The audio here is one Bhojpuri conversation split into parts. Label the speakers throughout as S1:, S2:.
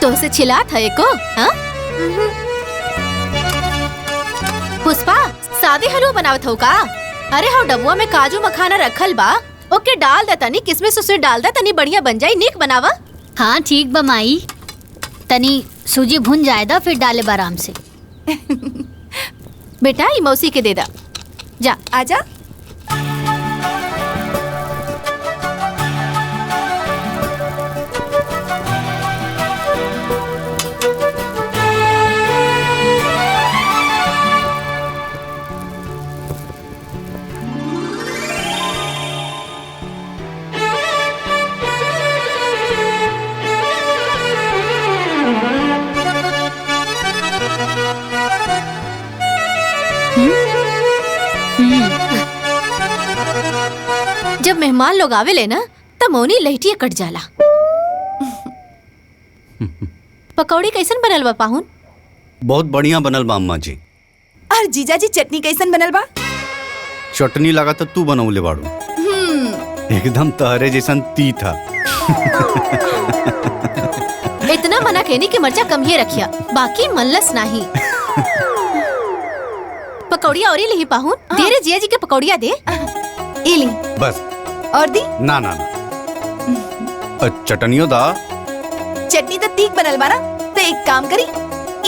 S1: तो से छिलात है एको, हाँ? पुष्पा सादे हलवा बनावत हो का? अरे हाँ डबुआ में काजू मखाना रखल बा, ओके डाल दे तनी, किसमिस उसे डाल दे तनी, बढ़िया बन जाई, नीक बनावा।
S2: हाँ ठीक बा माई, तनी सूजी भुन जाएदा फिर डाले आराम से।
S1: बेटा ये मौसी के दे दा, जा
S3: आजा।
S1: जब मेहमान लोग आवे ले ना तब मोनी लहटिया कट जाला। पकौड़ी कैसन बनल बा पाहुन?
S4: बहुत बढ़िया बनल बा अम्मा जी।
S3: और जीजा जी चटनी कैसन बनल बा?
S4: चटनी लगा तो तू बनौले बाड़ू, एकदम तहरे जैसन तीता।
S1: इतना मना कहनी कि मर्चा कम ही रखिया, बाकी मल्लस नहीं। पकौड़िया और ही पाहुन, दे रे जिया जी के पकौड़िया दे।
S3: इली
S4: बस
S3: और दी
S4: ना ना ना चटनियो दा।
S3: चटनी तो तीख बनल बा ना, तो एक काम करी,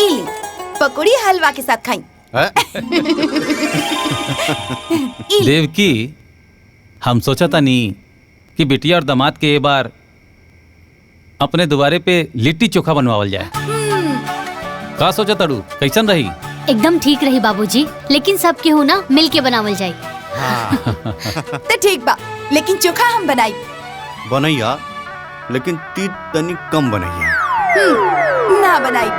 S3: इली पकौड़ी हलवा के साथ खाई।
S5: देवकी, हम सोचा था नहीं कि बिटिया और दामाद के एक बार अपने दुआरे पे लिट्टी चोखा बनवावल जाए। का सोचा तड़ू, कैसन रही?
S2: एकदम ठीक रही बाबूजी, लेकिन सब केहू ना मिल के बनावल जाए।
S3: तो ठीक बा, लेकिन चोखा हम बनाई।
S4: बनैया, लेकिन तीत तनी कम बनैया।
S3: ना बनाई।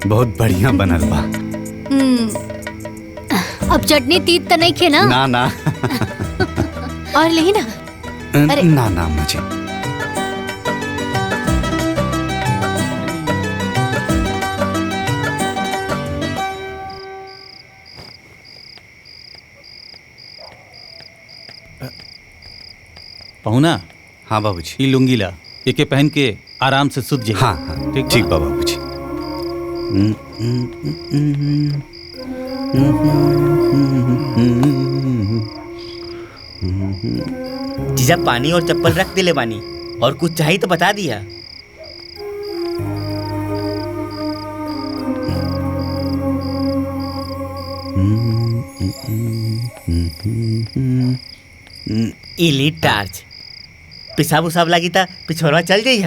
S4: बहुत बढ़िया बनल बा।
S2: अब चटनी तीत तो नहीं खे ना?
S4: ना ना
S1: और ले ना। अरे
S4: ना ना मुझे
S5: पहुना
S4: हाँ बाबूजी।
S5: ई लुंगी ला, एके पहन के आराम से सुत जाइए।
S4: हाँ हाँ ठीक बा बाबूजी।
S6: जीजा पानी और चप्पल रख दिले बानी, और कुछ चाहिए तो बता दिया। इली टार्च, पिसाब उसाब लगी था पिछोरवा चल जाइए।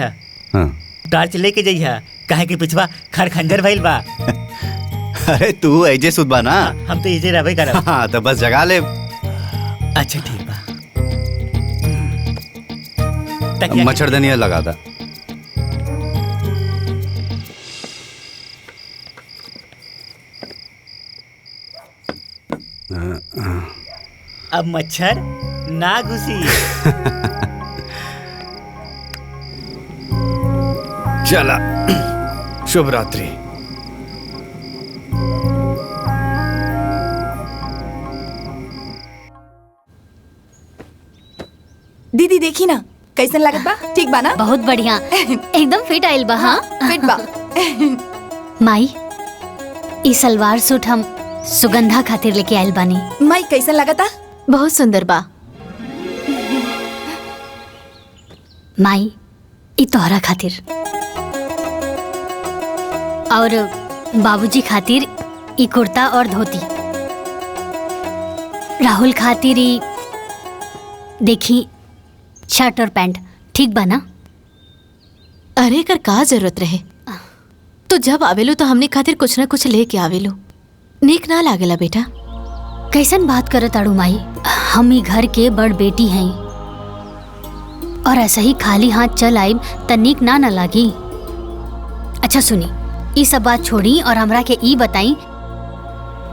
S4: हाँ।
S6: टार्च लेके जाइए, काहे कि पिछवा खर खंजर भइल बा।
S4: अरे तू ऐजे सुतबा ना।
S6: हम तो इजे रहबे करब।
S4: हाँ तो बस जगा ले।
S6: अच्छा ठीक बा।
S4: मच्छरदानियाँ लगा दा।
S6: अब मच्छर ना घुसी।
S4: चला, शुभ रात्रि।
S3: दीदी देखी ना कैसन लागत बा? ठीक बा ना?
S2: बहुत बढ़िया, एकदम फिट आइल बा। हाँ
S3: फिट बा।
S2: माई, ई सलवार सूट हम सुगंधा खातिर लेके आइल बानी।
S3: माई कैसन लागता?
S1: बहुत सुंदर बा।
S2: माई, ई तोहरा खातिर और बाबूजी खातिर ई कुर्ता और धोती। राहुल खातिर ई देखी शर्ट और पैंट। ठीक बा ना?
S1: अरे कर का जरूरत रहे, तो जब आवेलो तो हमने खातिर कुछ ना कुछ लेके आवेलो। नीक ना लागेला बेटा?
S2: कैसन बात करत आड़ू माई, हम ही घर के बड़ बेटी हैं और ऐसे ही खाली हाथ चल आइब त नीक ना लागी। अच्छा सुनी, ई सब बात छोड़ी और हमरा के ई बताई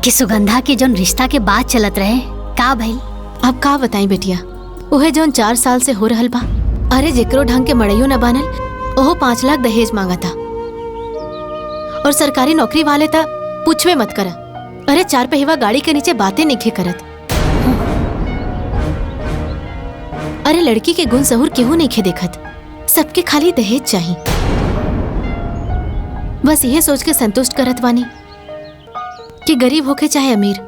S2: कि सुगंधा के जौन रिश्ता के बात चलत रहे का भइल?
S1: अब का बताई बेटिया, उहे जौन 4 साल से हो रहल बा। अरे जेकरो ढंग के मड़ैयो न बनल, ओहो 5 लाख दहेज मांगा था। और सरकारी नौकरी वाले ता पूछवे मत करा। अरे 4 पहिया गाड़ी के नीचे बातें नहीं करत। अरे लड़की के गुण सहूर केहू नहीं देखत, सबके खाली दहेज चाहिए। बस यह सोच के संतुष्ट करत वानी कि गरीब होके चाहे अमीर,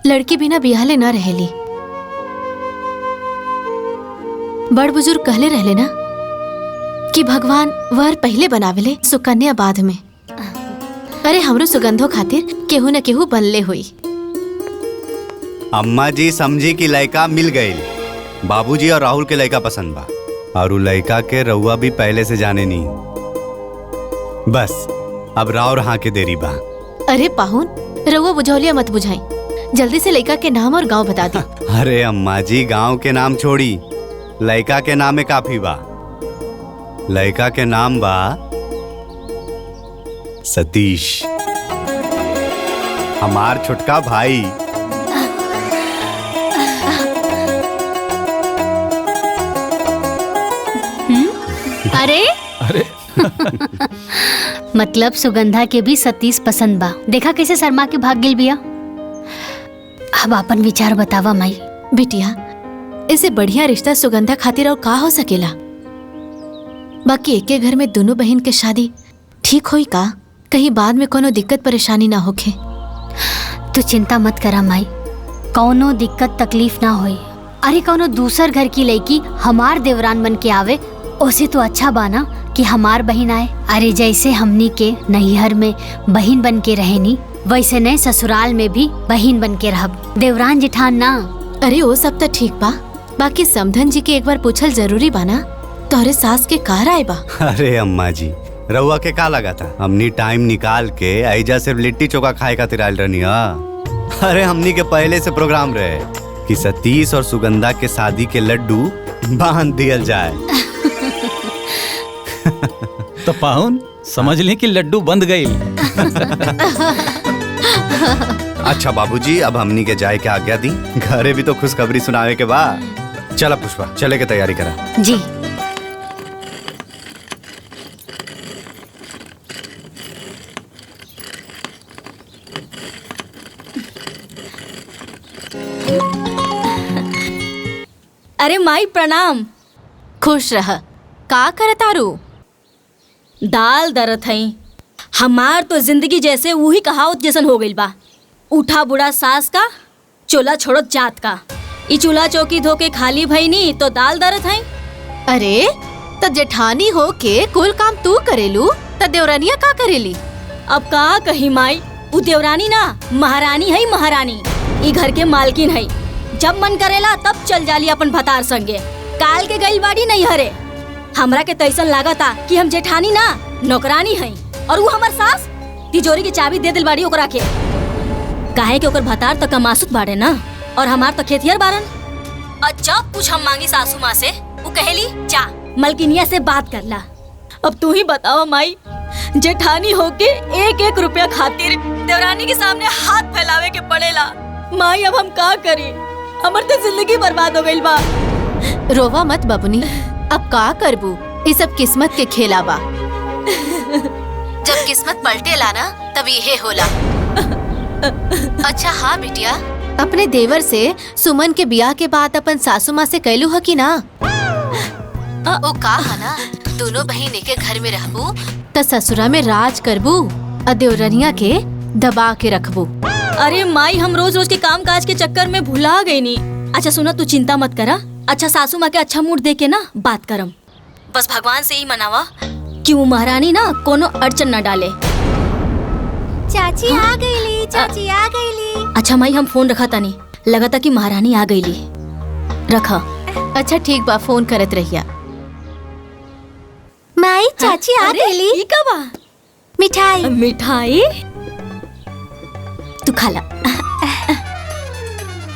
S1: लड़की बिना बियाहले ना रहेली। बड़ बुजुर्ग कहले रहले ना कि भगवान वर पहले बनावेले, सुकन्या बाद में। अरे हमरो सुगंधो खातिर केहू न केहू बनले हुई।
S4: अम्मा जी समझी कि लड़का मिल गई। बाबूजी और राहुल के लड़का पसंद बा, और उ लड़का के रउआ भी पहले से जाने नहीं। बस अब राव हाँ के देरी बा।
S1: अरे पाहुन, रउआ बुझौलिया मत बुझाई, जल्दी से लड़का के नाम और गांव बता दी।
S4: अरे अम्मा जी, गांव के नाम छोड़ी, लड़का के नाम में काफी बा। लड़का के नाम बा सतीश, हमार छुटका भाई।
S2: अरे
S5: अरे
S2: मतलब सुगंधा के भी सतीश पसंद बा। देखा कैसे शर्मा के भाग गिल बिया। अब अपन विचार बतावा माई।
S1: बिटिया, इसे बढ़िया रिश्ता सुगंधा खातिर और का हो सकेला? बाकी एके घर में दोनों बहन के शादी ठीक होई का? कहीं बाद में कोनो दिक्कत परेशानी ना होखे।
S2: तू चिंता मत करा माई, कौनो दिक्कत तकलीफ ना होई। अरे कौनो दूसर घर की लड़की हमार देवरान बन के आवे, उसे तो अच्छा बाना कि हमार बहन आए। अरे जैसे हमनी के नैहर में बहन बन के रहेनी, वैसे नए ससुराल में भी बहन बन के रहब, देवरान जिठान ना।
S1: अरे वो सब तो ठीक बा, बाकी समधन जी के एक बार पूछल जरूरी बाना, तोहरे सास के कार आए बा।
S4: अरे अम्मा जी, रउआ के का लगा था? हमनी टाइम निकाल के ऐजा सिर्फ लिट्टी चोखा खाए खातिर आयल रहनी। अरे हमनी के पहले से प्रोग्राम रहे कि सतीश और सुगंधा के शादी के लड्डू बांध दियल जाए।
S5: तो पाहुन समझ लें कि लड्डू बंद गई।
S4: अच्छा बाबूजी, अब हमनी के जाए के आज्ञा दी, घरे भी तो खुशखबरी सुनावे के बाद। चला पुष्पा, चले के तैयारी करा।
S2: जी।
S7: अरे माई प्रणाम।
S1: खुश रह। का करतारू?
S7: दाल दरत हई। हमार तो जिंदगी जैसे वही कहावत जैसन हो गइल बा, उठा बुढ़ा सास का चोला छोड़ो जात का। ई चूल्हा चौकी धो के खाली भईनी तो दाल दरत हई।
S1: अरे त जेठानी हो के कुल काम तू करेलू त देवरानिया का करेली?
S7: अब का कही माई, उ देवरानी ना महारानी है, महारानी। ई घर के मालकिन है। जब मन करेला तब चल जाली अपन भतार संगे। काल के गइल बाड़ी नहीं हरे। हमरा के तैसन लागता कि हम जेठानी ना नौकरानी है और वो हमार सास तिजोरी की चाबी दे दिल बाड़ी ओकरा के। काहे के ओकर भतार तो कमासुत बाड़े ना और हमार तो खेतिहर बारन। और जब कुछ हम मांगी सासू माँ से वो कहेली जा मलकिनिया से बात कर ला। अब तू ही बताओ माई, जेठानी होके एक एक रुपया खातिर देवरानी के सामने हाथ फैलावे के पड़ेला। माई अब हम का करी? हमर तो जिंदगी बर्बाद हो गइल बा।
S1: रोवा मत बबनी, अब का करबू? ये सब किस्मत के खेला बा। जब किस्मत पलटेला ना तब ये होला। अच्छा हाँ बिटिया, अपने देवर से सुमन के बियाह के बाद अपन सासू माँ से कहलू है कि ना? ओ का है ना, दोनों बहिनी के घर में रहबू त ससुरा में राज करबू और देवरनिया के दबा के रखबू।
S7: अरे माई, हम रोज रोज के काम काज के चक्कर में भुला गई नी। अच्छा सुना, तू चिंता मत करा। अच्छा सासू माँ के अच्छा मूड दे के ना बात करम। बस भगवान से ही मनावा कि वो महारानी ना कोनो अड़चन न डाले।
S2: चाची आ गईली, चाची आ गईली।
S7: अच्छा माई, हम फोन रखा तानी, लगा था कि महारानी आ गईली। रखा।
S1: अच्छा ठीक बा, फोन करत रहिया।
S2: माई चाची आ गईली।
S7: ई का बा?
S2: मिठाई।
S7: मिठाई तू खा ला।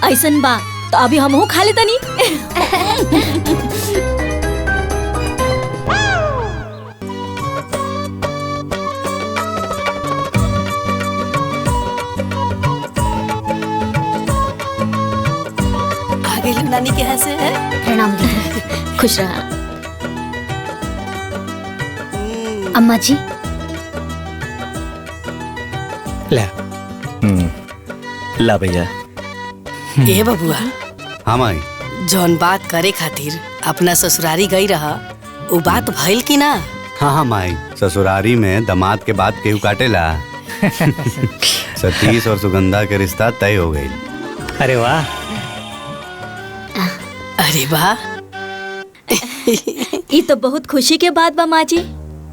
S7: ऐसन बा तो अभी हमहू खा ले तनी।
S3: आ गई नानी के यहाँ से है।
S2: प्रणाम दीदी।
S7: खुश रहा।
S2: अम्मा जी
S6: ला भैया।
S3: ए बबुआ,
S4: हाँ माई।
S3: जौन बात करे खातिर अपना ससुरारी गई रहा, वो बात भइल की ना?
S4: हाँ हाँ माई, ससुरारी में दामाद के बाद केहू काटेला। सतीश और सुगंधा के रिश्ता तय हो गई।
S6: अरे वाह।
S3: अरे वाह,
S7: ये तो बहुत खुशी के बात बा माँ जी।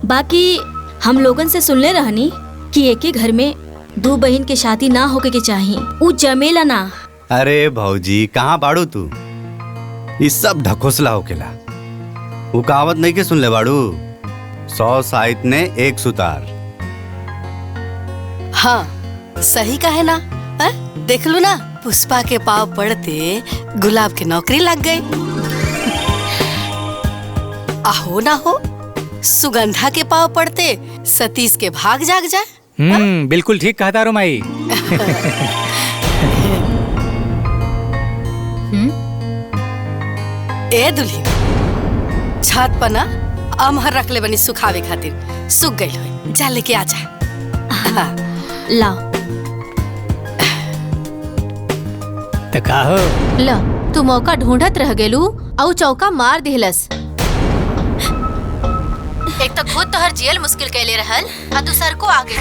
S7: बाकी हम लोगन से सुनले रहनी कि एक ही घर में दो बहन के शादी ना होके के चाहिए, उ जमेला ना।
S4: अरे भौजी, कहाँ बाड़ू तू? ये सब ढकोसला होकेला। वो कहावत नहीं के सुन ले बाड़ू, 100 साइत ने एक सुतार।
S3: हाँ सही कहे ना। देख लू ना, पुष्पा के पाँव पड़ते गुलाब के नौकरी लग गई। आहो ना हो, सुगंधा के पाँव पड़ते सतीश के भाग जाग जाए।
S8: बिल्कुल ठीक कहा तारो माई।
S3: ए दुल्ही, छत पर ना अमहर रख ले बनी सुखावे खातिर। सूख गई हो, जा लेके आ जा।
S7: लाओ।
S8: तो का हो?
S1: ल तू मौका ढूंढत रह गेलू और चौका मार दिहलस। एक तो खुद तोहर जियल मुश्किल कैले रहल आ तू सर को आगे।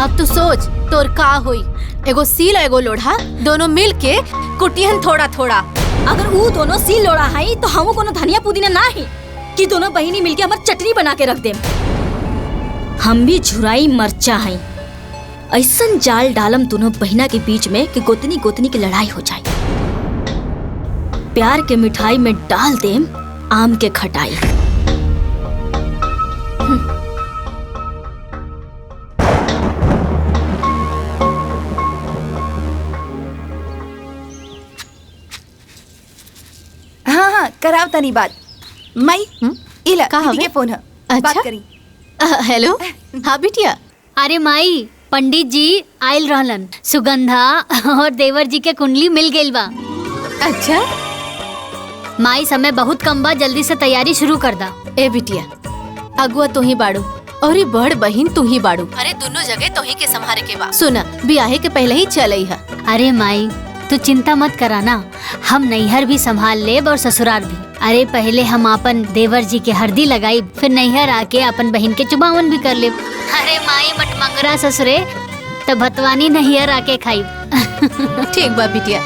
S1: अब तू सोच तोर का होई। एगो सील एगो लोढ़ा दोनों मिल के कुटियन थोड़ा थोड़ा।
S7: अगर वो दोनों सील लोड़ा है तो हम कोनो धनिया पुदीना ना है कि दोनों बहिनी मिलके हमार चटनी बना के रख देम। हम भी झुराई मरचा है। ऐसन जाल डालम दोनों बहिना के बीच में कि गोतनी गोतनी की लड़ाई हो जाए। प्यार के मिठाई में डाल देम आम के खटाई।
S3: हाँ हाँ, कराव तनी बात। मई इला
S1: का
S3: दीदी
S1: हवे?
S3: के फोन है।
S1: अच्छा?
S3: बात करी।
S1: हेलो। हाँ बिटिया।
S2: अरे माई, पंडित जी आयल रहलन। सुगंधा और देवर जी के कुंडली मिल गइल बा।
S1: अच्छा
S2: माई, समय बहुत कम बा, जल्दी से तैयारी शुरू कर दा।
S1: ए बिटिया, अगुआ तू ही बाड़ू और ये बड़ बहिन तू ही बाड़ू। अरे दोनों जगह तो ही के संभारे के बा। सुना, बियाहे के पहले ही चलई है।
S2: अरे माई, तू चिंता मत करा ना, हम नैहर भी संभाल लेब और ससुराल भी। अरे पहले हम अपन देवर जी के हरदी लगाई, फिर नैहर आके अपन बहन के चुमावन भी कर ले। अरे माई मटमंगरा ससुरे तो भतवानी नैहर आके खाई।
S1: ठीक बा बिटिया।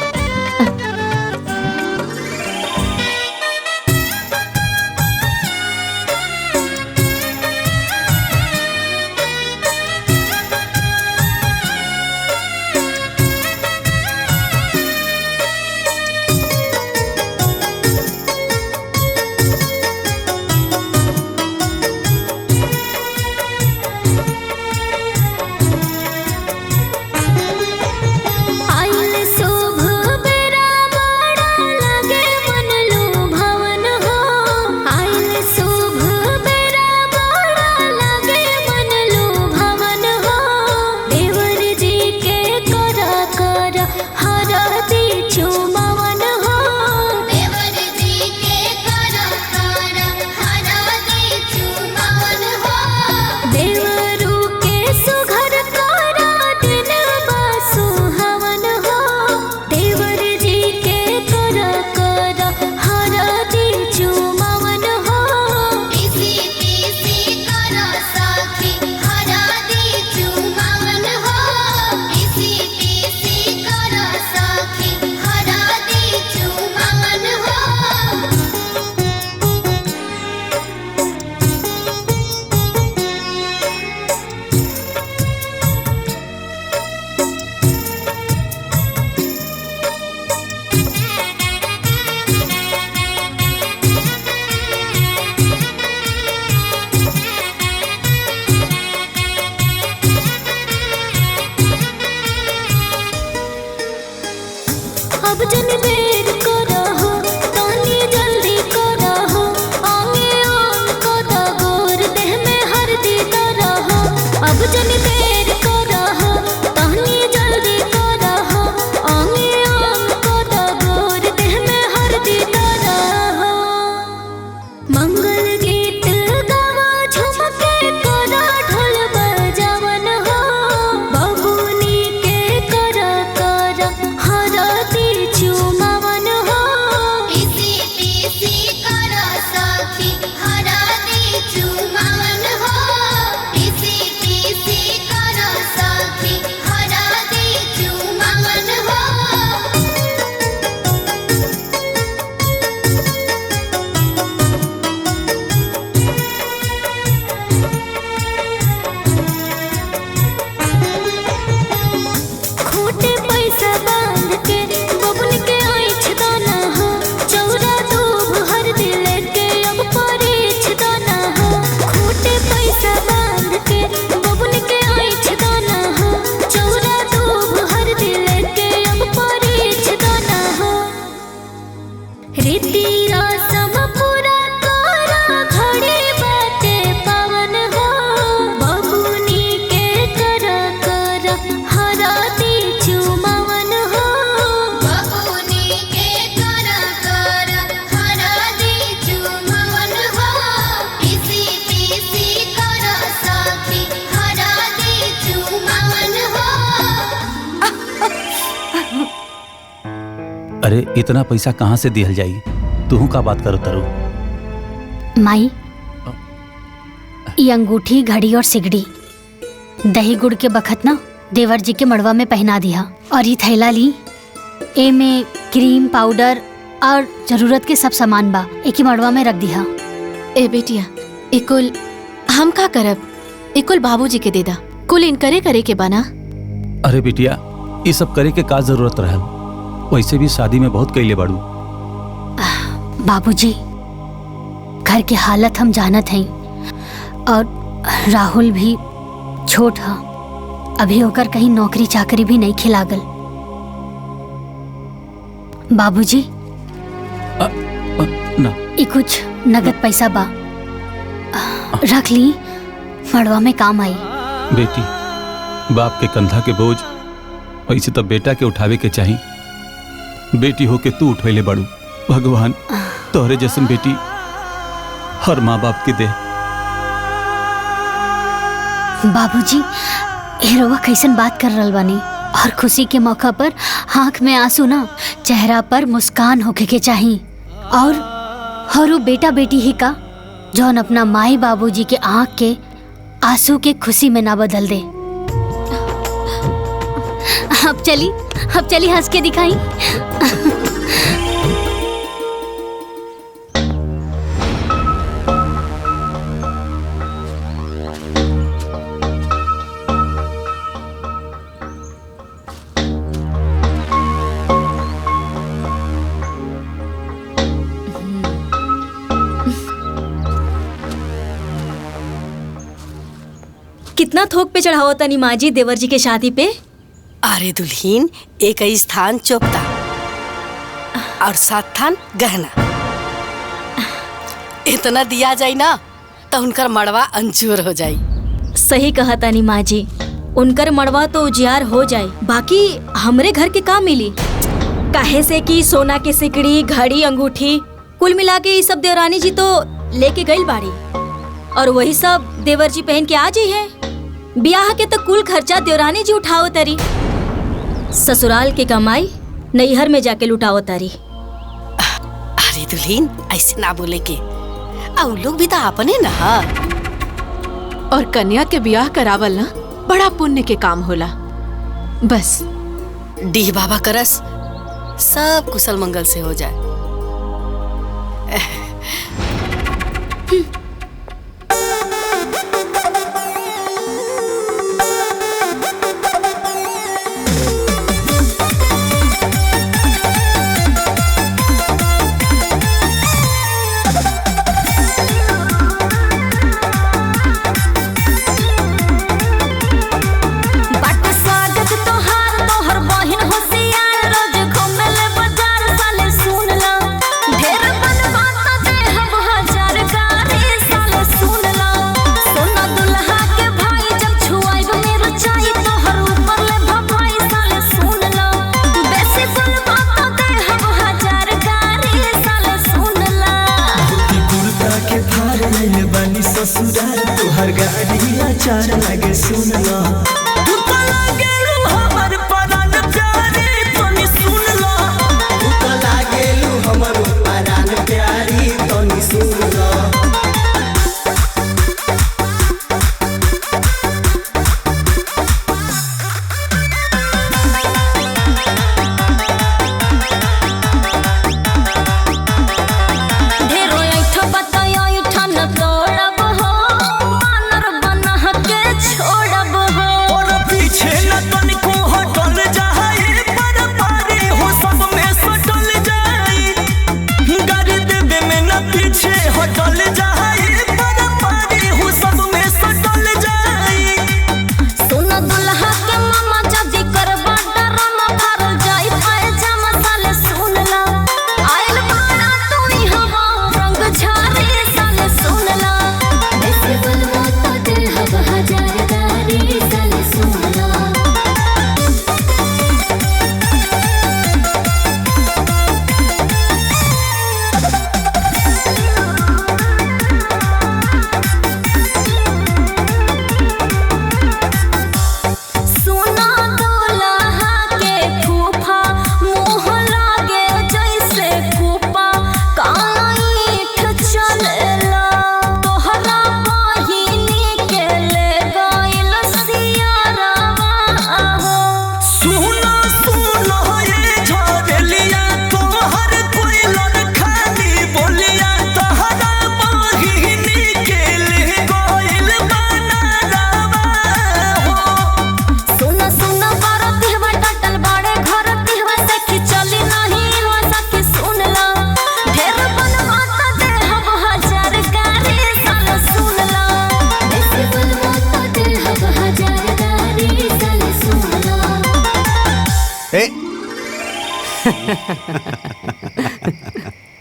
S5: अरे इतना पैसा कहाँ से दिहल जाई? तू का बात करो तरु?
S2: माई, ये अंगूठी, घड़ी और सिगड़ी दही गुड़ के बखत ना देवर जी के मड़वा में पहना दिया, और ये थैला ली, ए में क्रीम पाउडर और जरूरत के सब सामान बा, एक ही मड़वा में रख दिया।
S1: ए बेटिया, इकुल हम का करब? इकुल बाबूजी के देदा, कुल इनकरे करे के बना।
S5: अरे बिटिया, ये सब करे के का जरूरत रहल? वैसे भी शादी में बहुत कैले बाड़ू।
S2: बाबूजी, घर के हालत हम जानत हई, और राहुल भी छोट है, अभी होकर कहीं नौकरी चाकरी भी नहीं खिलागल। बाबूजी,
S5: ना
S2: ये कुछ नगद पैसा बा, रख ली, मड़वा में काम आई।
S5: बेटी, बाप के कंधा के बोझ वैसे तो बेटा के उठावे के चाहिए। बेटी हो के तू उठैले बाड़ू, भगवान तोहरे जैसन बेटी हर माँ बाप के दे।
S2: बाबूजी, ये रउआ कैसन बात कर रहल बानी? और खुशी के मौका पर आँख में आंसू ना, चेहरा पर मुस्कान होके के चाहिए। और और वो बेटा बेटी ही का जौन अपना माई बाबूजी के आंख के आंसू के खुशी में ना बदल दे। अब चली हंस के दिखाई।
S7: कितना थोक पे चढ़ाओ तनी माँ जी देवर जी के शादी पे?
S3: अरे दुल्हीन, एक ही स्थान चोपता और 7 थान गहना। इतना दिया जाए ना तो उनकर मड़वा अंजूर हो जाई।
S7: सही कहा तानी माँ जी, उनकर मड़वा तो उजियार हो जाए, बाकी हमरे घर के काम मिली। काहे से कि सोना के सिकड़ी, घड़ी, अंगूठी कुल मिला के ये सब देवरानी जी तो लेके गई बाड़ी और वही सब देवर जी पहन के आ जाई है। ब्याह के तो कुल खर्चा देवरानी जी उठाओ तरी, ससुराल के कमाई नैहर में जाके लुटाओ तरी।
S3: अरे दुल्हीन, ऐसे ना बोले के, और लोग भी तो अपने ना।
S9: और कन्या के ब्याह करावल ना बड़ा पुण्य के काम होला। बस
S3: डीह बाबा करस सब कुशल मंगल से हो जाए।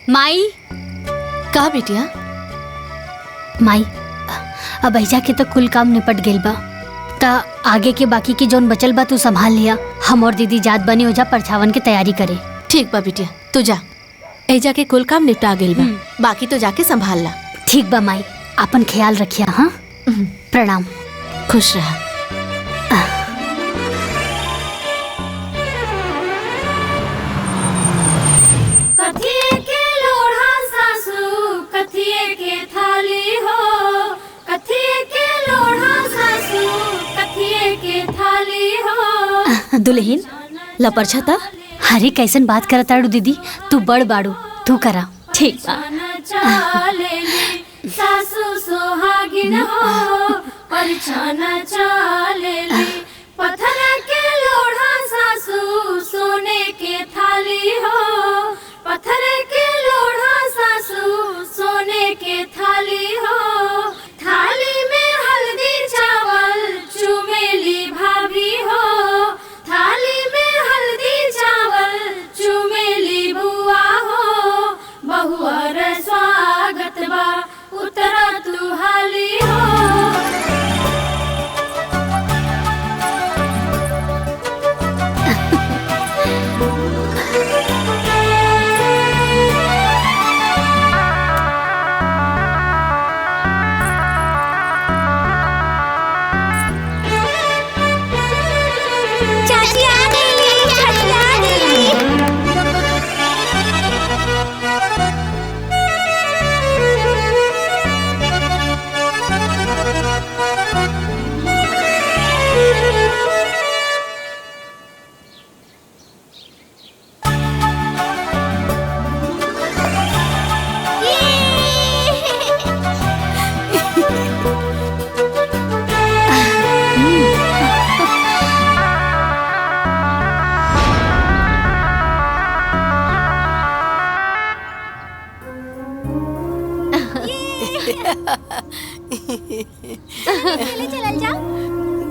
S2: माई
S1: का बेटिया?
S2: माई, अब ऐजा के तो कुल काम निपट गेल बा, ता आगे के बाकी के जौन बचल बा तू संभाल लिया। हम और दीदी जात बने हो जा परछावन के तैयारी करे।
S1: ठीक बा बेटिया, तू जा, ऐजा के कुल काम निपटा गेल बा, बाकी तो जाके संभाल ला।
S2: ठीक बा माई, अपन ख्याल रखिया। हाँ, प्रणाम।
S1: खुश रहा।
S10: कथी के लोढ़ा सासू
S7: दुल्हन लपरछा था।
S2: अरे कैसन बात करत ताड़ू दीदी, तू बड़ बाड़ू, तू करा।
S7: ठीक बा।
S10: सासू सोहागिन हो परछाना चालेली, पत्थर के लोढ़ा सासू सोने के थाली हो, पत्थर के लोढ़ा सासू सोने के थाली हो, थाली में हल्दी चावल चुमेली भाभी हो, थाली में हल्दी चावल चुमेली बुआ हो, बहुअर स्वागत बा उतरा तू हाली हो।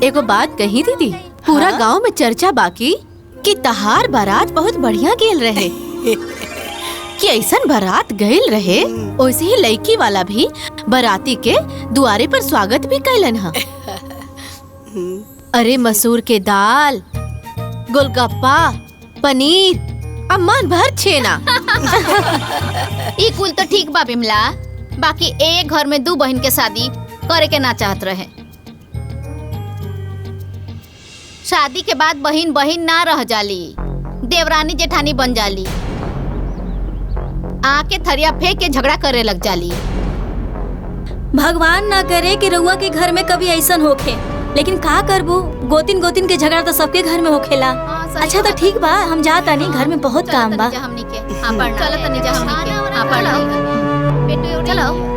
S1: एगो बात कही दीदी, पूरा गांव में चर्चा बाकी कि तहार बारात बहुत बढ़िया गेल रहे। कि ऐसन बारात गईल रहे, वैसे ही लड़की वाला भी बाराती के दुआरे पर स्वागत भी कैलन हा। अरे मसूर के दाल, गोलगप्पा, पनीर, अब मन भर छेना।
S11: ई कुल तो ठीक बा बिमला, बाकी एक घर में 2 बहन के शादी करे के ना चाहत रहे। शादी के बाद बहन बहन ना रह जाली, देवरानी जेठानी बन जाली, आके थरिया फेंक के झगड़ा करे लग जाली।
S7: भगवान ना करे कि रउआ के घर में कभी ऐसन होखे, लेकिन का करबू, गोतिन गोतिन के झगड़ा तो सबके घर में होखेला। अच्छा तो ठीक बा, हम जात आनी, घर में बहुत काम बा।
S11: हमनी के चलो तनी जा हमनी के पढ़ बेटू चलो।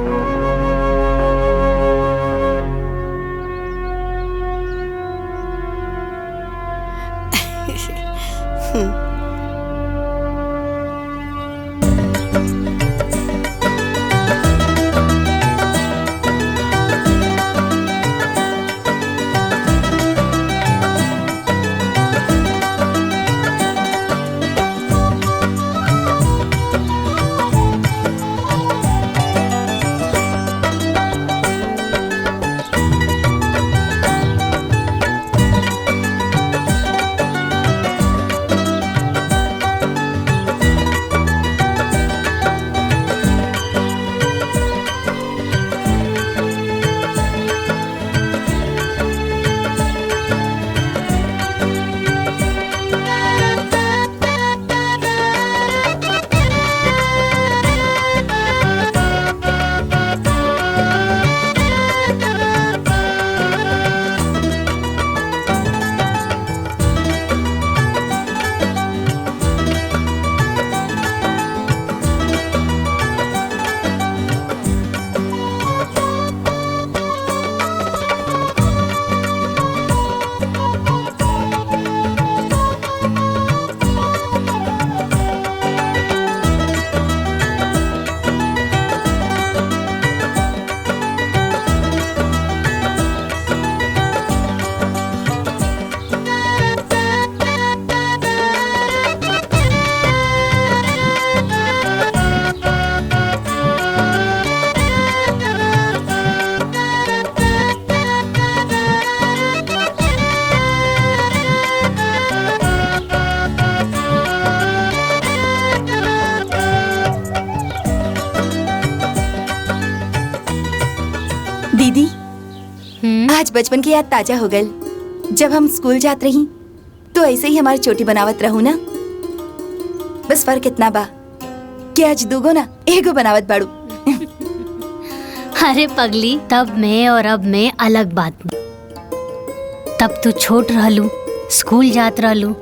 S12: दीदी, आज बचपन की याद ताजा हो गई। जब हम स्कूल जात रही तो ऐसे ही हमारी चोटी बनावत रहू ना। बस फर्क इतना बा कि आज 2 ना 1 बनावत बाड़ू।
S2: अरे पगली, तब मैं और अब मैं अलग बात। तब तू छोट रहलू स्कूल जात रहलू,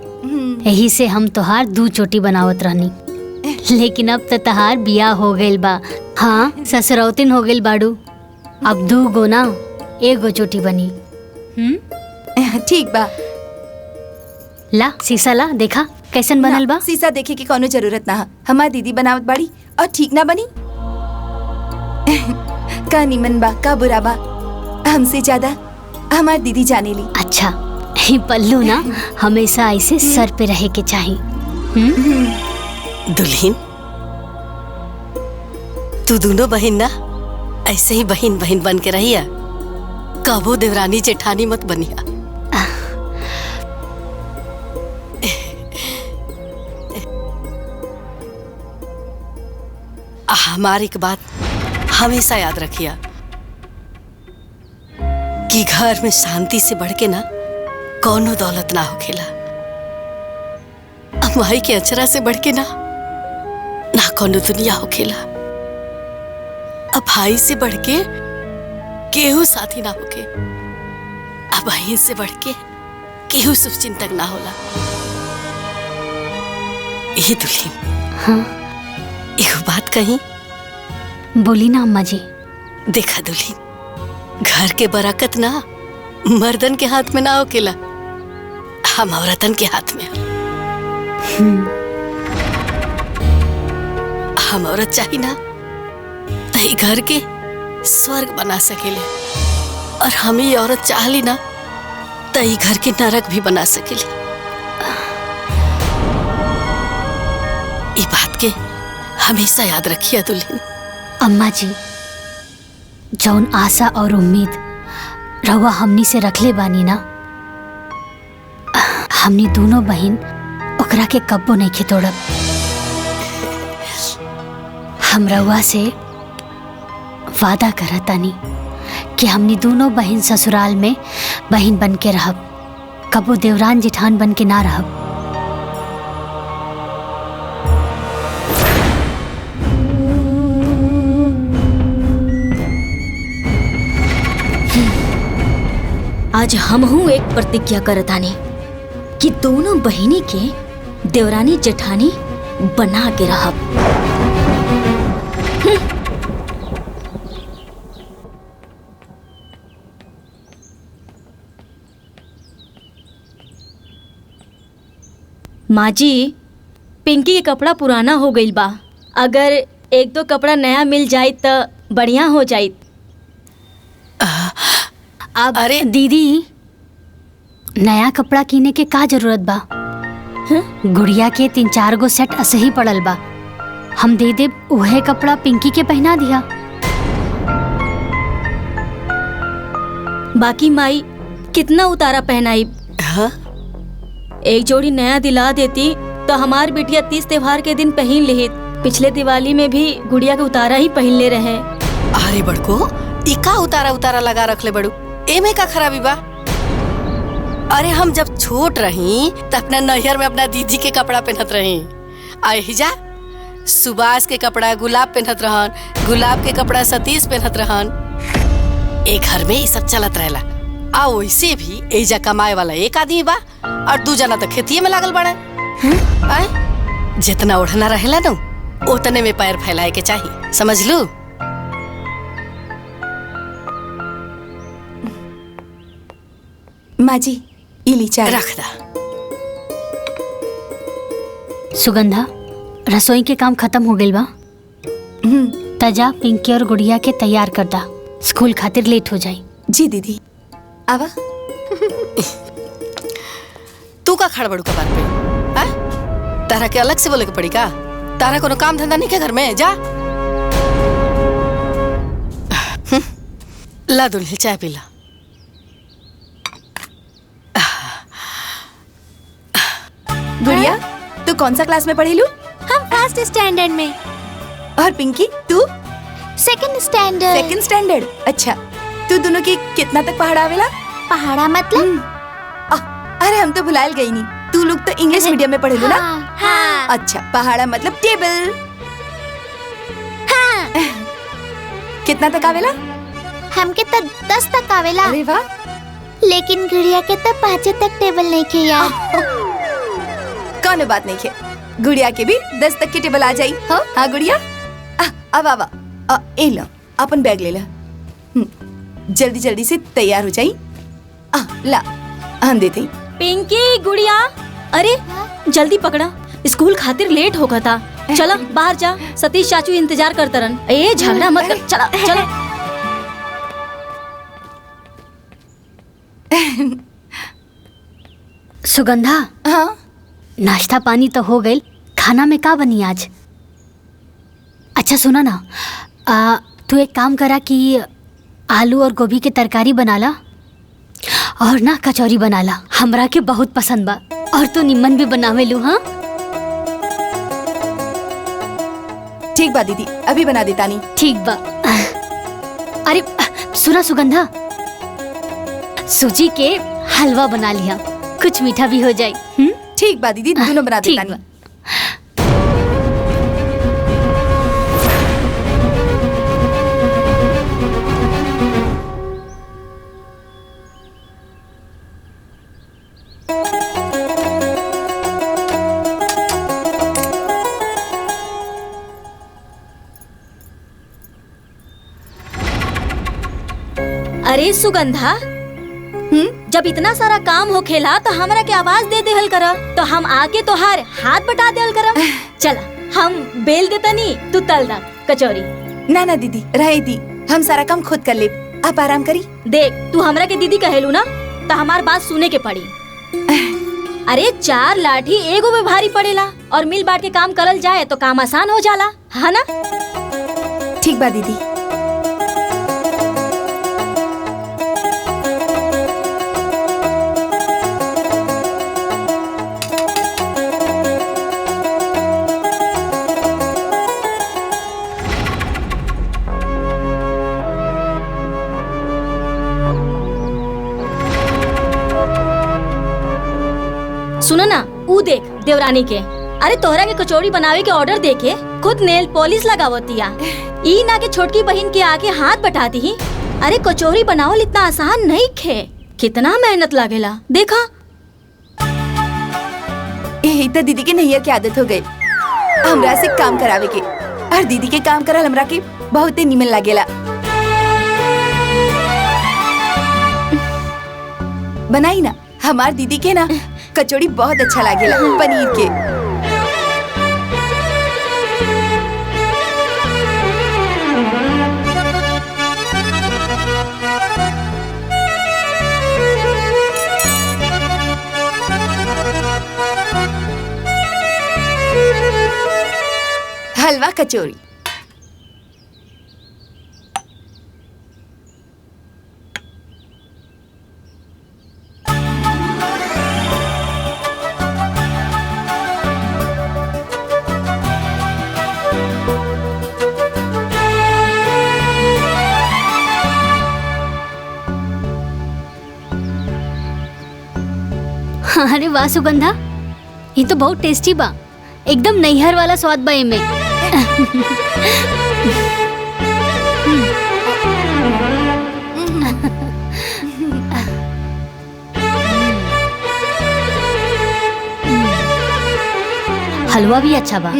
S2: यही से हम तोहार 2 चोटी बनावत रहनी। लेकिन अब तो तहार बिया हो गइल बा। हाँ, ससुरौतिन हो गइल बाड़ू। अब 2 गो ना 1 गो चोटी बनी।
S12: ठीक बा।
S2: ला शीशा ला, देखा कैसन बनल बा।
S12: शीशा देखे की कोनो जरूरत ना है। हमार दीदी बनावत बाड़ी और ठीक ना बनी। का निमन बा का बुरा बा, हमसे ज्यादा हमार दीदी जाने ली।
S2: अच्छा, ये पल्लू ना हमेशा ऐसे सर पे रहे के चाहिए।
S3: दुल्हन, तू दोनों बहन ना ऐसे ही बहन बहन बन के रहिया, कबो देवरानी जेठानी मत बनिया। हमारी एक बात हमेशा याद रखिया कि घर में शांति से बढ़ के ना कौनो दौलत ना होखेला। अमाई के अचरा से बढ़ के ना कौनो दुनिया होखेला। अब भाई से बढ़ के केहू साथी ना होके, अब बहन से बढ़ के केहू शुभचिंतक ना होला। ये दुल्हन,
S2: हाँ
S3: एक बात कही,
S2: बोली ना अम्मा जी।
S3: देखा दुल्हन, घर के बरकत ना मर्दन के हाथ में ना होकेला, हम औरतन के हाथ में। हम औरत चाहिए ना तही घर के स्वर्ग बना सकेले, और हम ही औरत चाहली ना तही घर के नरक भी बना सकेले। ये बात के हमेशा याद रखिए दुल्हन।
S2: अम्मा जी, जौन आशा और उम्मीद रहुआ हमनी से रखले बानी ना, हमनी दोनों बहन ओकरा के कब्बो नहीं के तोड़ब। हम रहुआ से वादा करतानी कि हमनी दोनों बहन ससुराल में बहन बन के रहब, कबो देवरान जेठान बन के ना रहब।
S7: आज हमहू एक प्रतिज्ञा करतानी कि दोनों बहिनी के देवरानी जेठानी बना के रहब। माँ जी, पिंकी के कपड़ा पुराना हो गईल बा, अगर 1-2 कपड़ा नया मिल जाए तो बढ़िया हो जाए।
S2: अब अरे दीदी, नया कपड़ा किने के का जरूरत बा? गुड़िया के 3-4 गो सेट ऐसे ही पड़ल बा, हम दे दे उहे कपड़ा पिंकी के पहना दिया।
S7: बाकी माई कितना उतारा पहनाई?
S3: हाँ?
S7: एक जोड़ी नया दिला देती तो हमार बिटिया 30 त्योहार के दिन पहन लेहित। पिछले दिवाली में भी गुड़िया के उतारा ही पहन ले रहे।
S3: अरे बड़को, इका उतारा उतारा लगा रख ले बड़ू, एमे का खराबी बा? अरे हम जब छोट रही तो अपना नैहर में अपना दीदी के कपड़ा पहनत रही। आहिजा सुभाष के कपड़ा गुलाब पहनत रहन, गुलाब के कपड़ा सतीश पहनत रहन। एक घर में ये सब चलत रहेला। आ वैसे भी एजा कमाए वाला एक आदमी बा और 2 जना तो खेतिये में लागल बड़ा। जितना ओढ़ना रहेला ना उतने में पैर फैलाए के चाहिए, समझ लू?
S12: माँ जी, इली चाय
S3: रख दा।
S2: सुगंधा, रसोई के काम खत्म हो गइल बा। तजा पिंकी और गुड़िया के तैयार कर दा, स्कूल खातिर लेट हो जाई।
S12: जी दीदी। आवा।
S3: तू का खड़ बड़ू कबार पे? तारा के अलग से बोले के पड़ी का? तारा कोनो काम धंधा नहीं के घर में? जा ला दुल्हन चाय पी ला।
S12: गुड़िया, तू कौन सा क्लास में पढ़ी लू?
S11: हम फर्स्ट स्टैंडर्ड में।
S12: और पिंकी तू?
S11: Second standard.
S12: Second standard. अच्छा, तू दोनों की कितना तक पहाड़ा आवेला?
S11: पहाड़ा मतलब?
S12: अरे हम तो भुलायल गई नहीं, तू लोग तो इंग्लिश मीडियम में पढ़े लो ना?
S11: हाँ।
S12: अच्छा, पहाड़ा मतलब टेबल।
S11: हाँ।
S12: कितना तक आवेला?
S11: हमके तो 10 तक आवेला।
S12: अरे वाह,
S11: लेकिन गुड़िया के तो 5 तक टेबल नहीं खे यार।
S12: कौन बात नहीं खे, गुड़िया के भी 10 तक की टेबल आ जाई। हाँ गुड़िया, अब आवा, ए लो अपन बैग ले ला। जल्दी जल्दी से तैयार हो जाई। ला हम देते ही।
S7: पिंकी गुड़िया, अरे जल्दी पकड़ा, स्कूल खातिर लेट होगा था। चला बाहर जा, सतीश चाचू इंतजार करते रहन। ए झगड़ा मत कर, चला चला।
S2: सुगंधा,
S12: हाँ
S2: नाश्ता पानी तो हो गई, खाना में का बनी आज? अच्छा सुना ना, तू एक काम करा कि आलू और गोभी के तरकारी बना ला और ना कचौरी बना ला, हमरा के बहुत पसंद बा। और तू निम्मन भी बनावे लू। हाँ
S12: ठीक बा दीदी, अभी बना देता नहीं।
S2: ठीक बा। अरे सुना सुगंधा, सूजी के हलवा बना लिया, कुछ मीठा भी हो जाए।
S12: ठीक बा दीदी, दोनों बना देता नहीं।
S7: अरे सुगंधा, जब इतना सारा काम हो खेला तो हमरा के आवाज दे देहल करा, तो हम आके तोहार हाथ बटा देहल करा। चला हम बेल देता नी, तू तल दा कचौरी।
S12: ना ना दीदी, रहे दी, हम सारा काम खुद कर ले, आप आराम करी।
S7: देख तू हमरा के दीदी कहेलू ना, तो हमार बात सुने के पड़ी। अरे 4 लाठी एगो में भारी पड़ेला, और मिल बांट के काम करल जाए तो काम आसान हो जाला, है ना?
S12: ठीक बा दीदी।
S7: सुनो ना, ऊ देख देवरानी के, अरे तोहरा के कचौड़ी बनावे के ऑर्डर देके खुद नेल पॉलिश लगावतिया। ई ना के छोटकी बहन के आके हाथ बटाती ही। अरे कचौड़ी बनावल इतना आसान नहीं खे, कितना मेहनत लागेला देखा।
S12: यही तो दीदी के नैया की आदत हो गई, हमरा से काम करावे के, और दीदी के काम करल हमरा के बहुत निमन लागेला। बनाई ना, हमार दीदी के ना कचौड़ी बहुत अच्छा लागेला, पनीर के। हलवा कचौरी।
S2: अरे वाह सुगंधा, ये तो बहुत टेस्टी बा, एकदम नैहर वाला स्वाद बा एमे। हलवा भी अच्छा बा।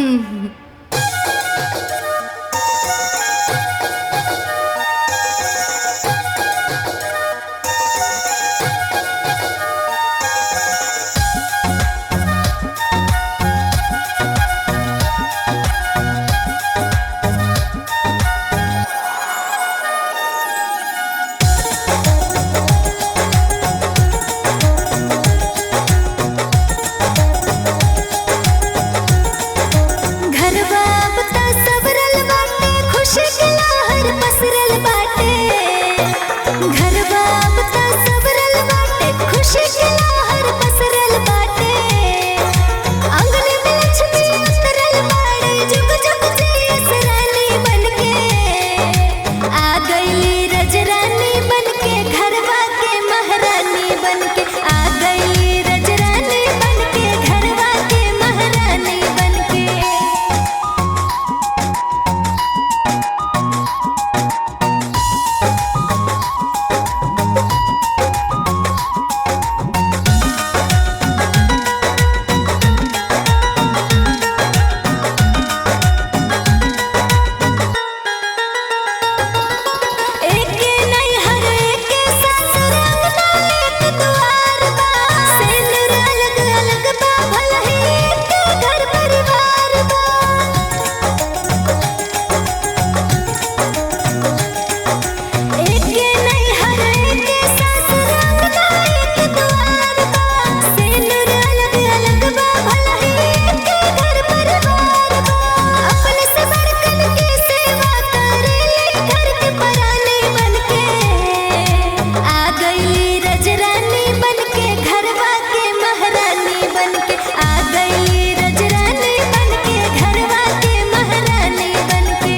S10: गई रजरानी बनके घरवा के महारानी बनके।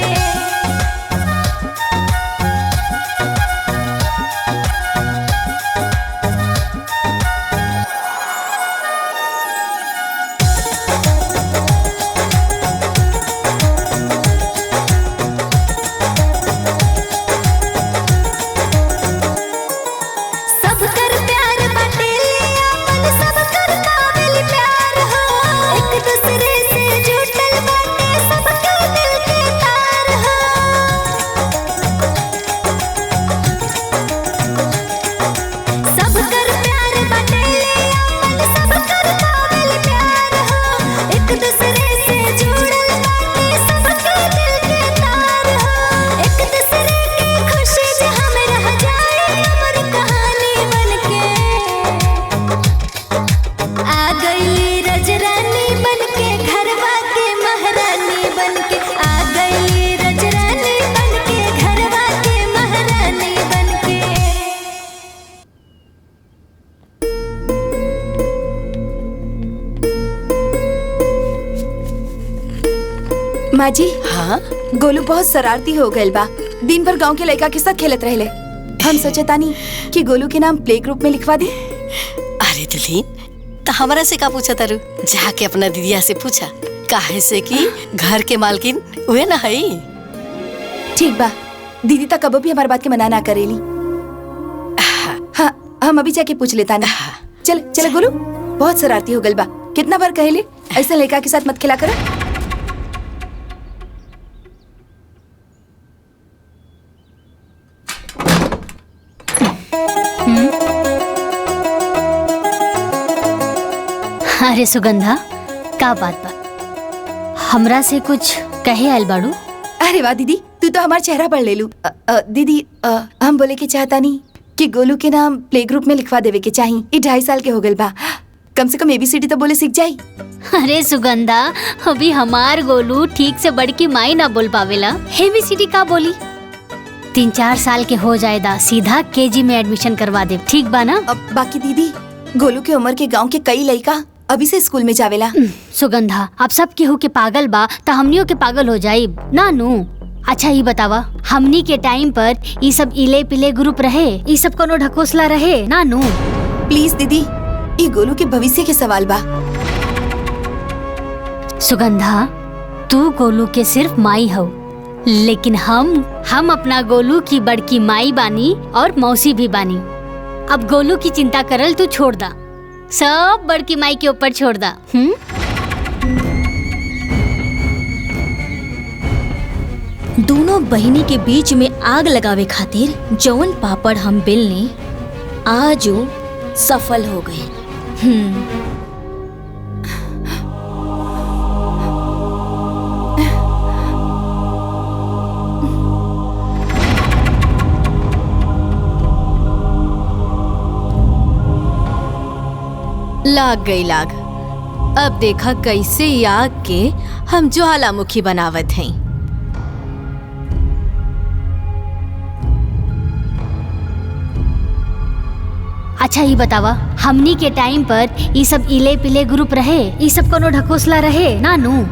S10: सब कर प्यार बाटे अपन सब कर काबिल प्यार हो। एक दूसरे से जुटल बाटे सबके दिल के तार हो। सब कर प्यार बाटे अपन सब कर काबिल प्यार हो। एक दूसरे से जुटल बाटे सबके दिल के तार हो। एक दूसरे की खुशी जहाँ में रह जाए अमर कहानी बनके। आ गई रजरानी बनके घरवा के महारानी बनके। आ गई रजरानी बनके घरवा के महारानी बनके।
S12: माँ जी,
S3: हाँ
S12: गोलू बहुत शरारती हो गइल बा। दिन भर गांव के लड़का के साथ खेलत रहले। हम सोचतानी कि गोलू के नाम प्ले ग्रुप में लिखवा दी।
S3: अरे दुल्हीन, तो हमारा से का पूछा तारू? जाके अपना दीदिया से पूछा, काहे से कि घर के मालकिन उहे ना हई।
S12: ठीक बा, दीदी तक कबो भी हमारी बात के मना ना करेली। हाँ, हम अभी जाके पूछ लेता ना। चल चल गोलू, बहुत शरारती हो गइल बा। कितना बार कहले ऐसे लड़का के साथ मत खेला करो।
S2: अरे सुगंधा, का बात बा? हमरा से कुछ कहे आयल बाड़ू?
S12: अरे वाह दीदी, तू तो हमारा चेहरा पढ़ ले लू। दीदी, हम बोले के चाहता नहीं कि गोलू के नाम प्ले ग्रुप में लिखवा देवे के चाहिए। ये 2.5 साल के हो गइल बा, कम से कम ABCD तो बोले सीख जाई।
S2: अरे सुगंधा, अभी हमार गोलू ठीक से बड़की माई ना बोल पावेला, ABCD का बोली? 3-4 साल के हो जाएदा, सीधा KG में एडमिशन करवा दे, ठीक बा ना?
S12: बाकी दीदी, गोलू के उम्र के गांव के कई लड़का अभी से स्कूल में जावेला।
S2: सुगंधा, अब सब केहू के पागल बा त हमनियों के पागल हो जाई ना नू। अच्छा ये बतावा, हमनी के टाइम पर ये सब इले पिले ग्रुप रहे, ये सब कोनो ढकोसला रहे ना नू?
S12: प्लीज दीदी, ये गोलू के भविष्य के सवाल बा।
S2: सुगंधा, तू गोलू के सिर्फ माई हो, लेकिन हम अपना गोलू की बड़की माई बानी और मौसी भी बानी। अब गोलू की चिंता करल तू छोड़ दा, सब बड़की माई के ऊपर छोड़ दा।
S7: दोनों बहिनी के बीच में आग लगावे खातिर जौन पापड़ हम बेलने आज वो सफल हो गए।
S9: लाग गई लाग। अब देखा कैसे ई आग के हम ज्वालामुखी बनावत हैं।
S2: अच्छा ये बतावा, हमनी के टाइम पर ये सब इले पिले ग्रुप रहे, ये सब कोनो ढकोसला रहे ना नू?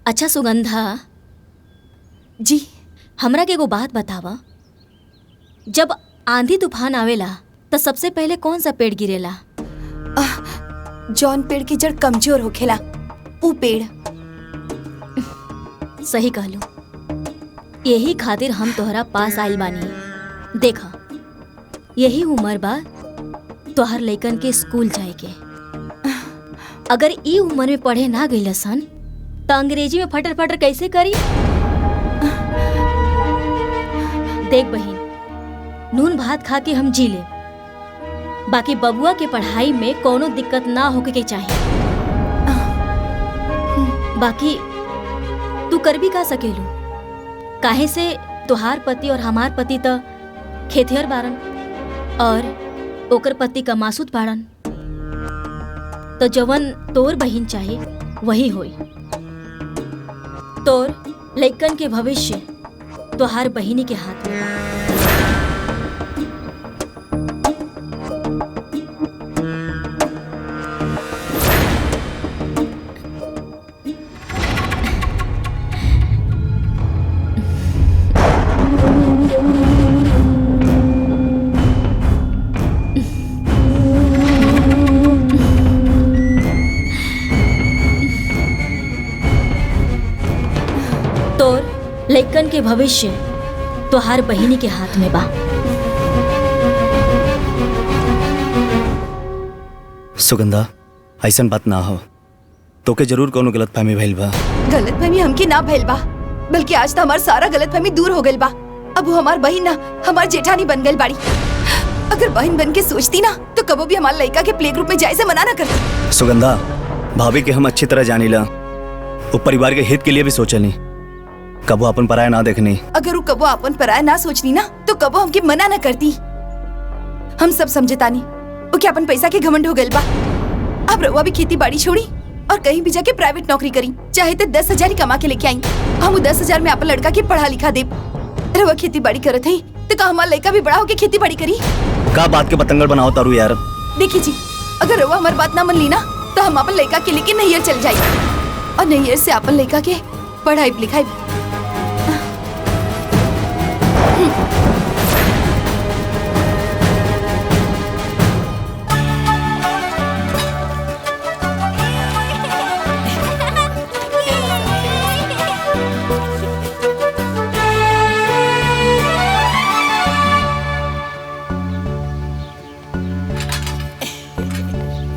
S7: अच्छा सुगंधा
S12: जी,
S7: हमरा के एगो बात बतावा, जब आंधी तूफान आवेला तो सबसे पहले कौन सा पेड़ गिरेला?
S12: जौन पेड़ की जड़ कमजोर होखेला ऊ पेड़।
S7: सही कहलो, यही खातिर हम तोहरा पास आइल बानी। देखा, यही उम्र बा तोहर लइकन के स्कूल जाए के। अगर ई उम्र में पढ़े ना गइल सन तो अंग्रेजी में फटर फटर कैसे करी? देख बहिन, नून भात खा के हम जी ले, बाकी बबुआ के पढ़ाई में कोनो दिक्कत ना होके के चाहिए। बाकी तू कर भी का सकेलू, काहे से तुहार पति और हमार पति तो खेतिहर बारन और ओकर पति का मासूद बारन, तो जवन तोर बहिन चाहे वही होई। तोर लइकन के भविष्य तुहार बहिनी के हाथ में बा। लइकन के भविष्य तुहार बहिनी के हाथ में बा।
S13: सुगंधा, ऐसन बात ना हो, तोके जरूर कोनो गलतफहमी भइल बा।
S12: गलतफहमी हमके ना भइल बा, बल्कि आज तो हमार सारा गलतफहमी दूर हो गइल बा। अब वो हमार बहिन ना हमार जेठानी बन गइल बाड़ी। अगर बहन बन के सोचती ना तो कबो भी हमारे लड़का के प्ले ग्रुप में जाए से मना ना करती।
S13: सुगंधा, भाभी के हम अच्छी तरह जानीला, वो परिवार के हित के लिए भी सोचनी, कबो अपन पराया ना देखनी।
S12: अगर वो कबो अपन पराया ना सोचनी ना तो कबो हमके मना ना करती। हम सब समझतानी वो क्या अपन पैसा के घमंड हो गइल बा। अब रउआ भी खेती बाड़ी छोड़ी और कहीं भी जाके प्राइवेट नौकरी करी, चाहे तो 10,000 ही कमा के लेके आई। हम 10,000 में अपन लड़का के पढ़ा लिखा दे। रउआ खेती बाड़ी करत है तो का हमारा लड़का भी बड़ा होके खेती बाड़ी करी।
S13: का बात के पतंगड़ बनाओ तारू यार।
S12: देखिए जी, अगर रउआ हमारी बात ना मन ली ना तो हम अपन लड़का के लेके नैयर चल जाए और नैयर से अपन लड़का के पढ़ाई लिखाई।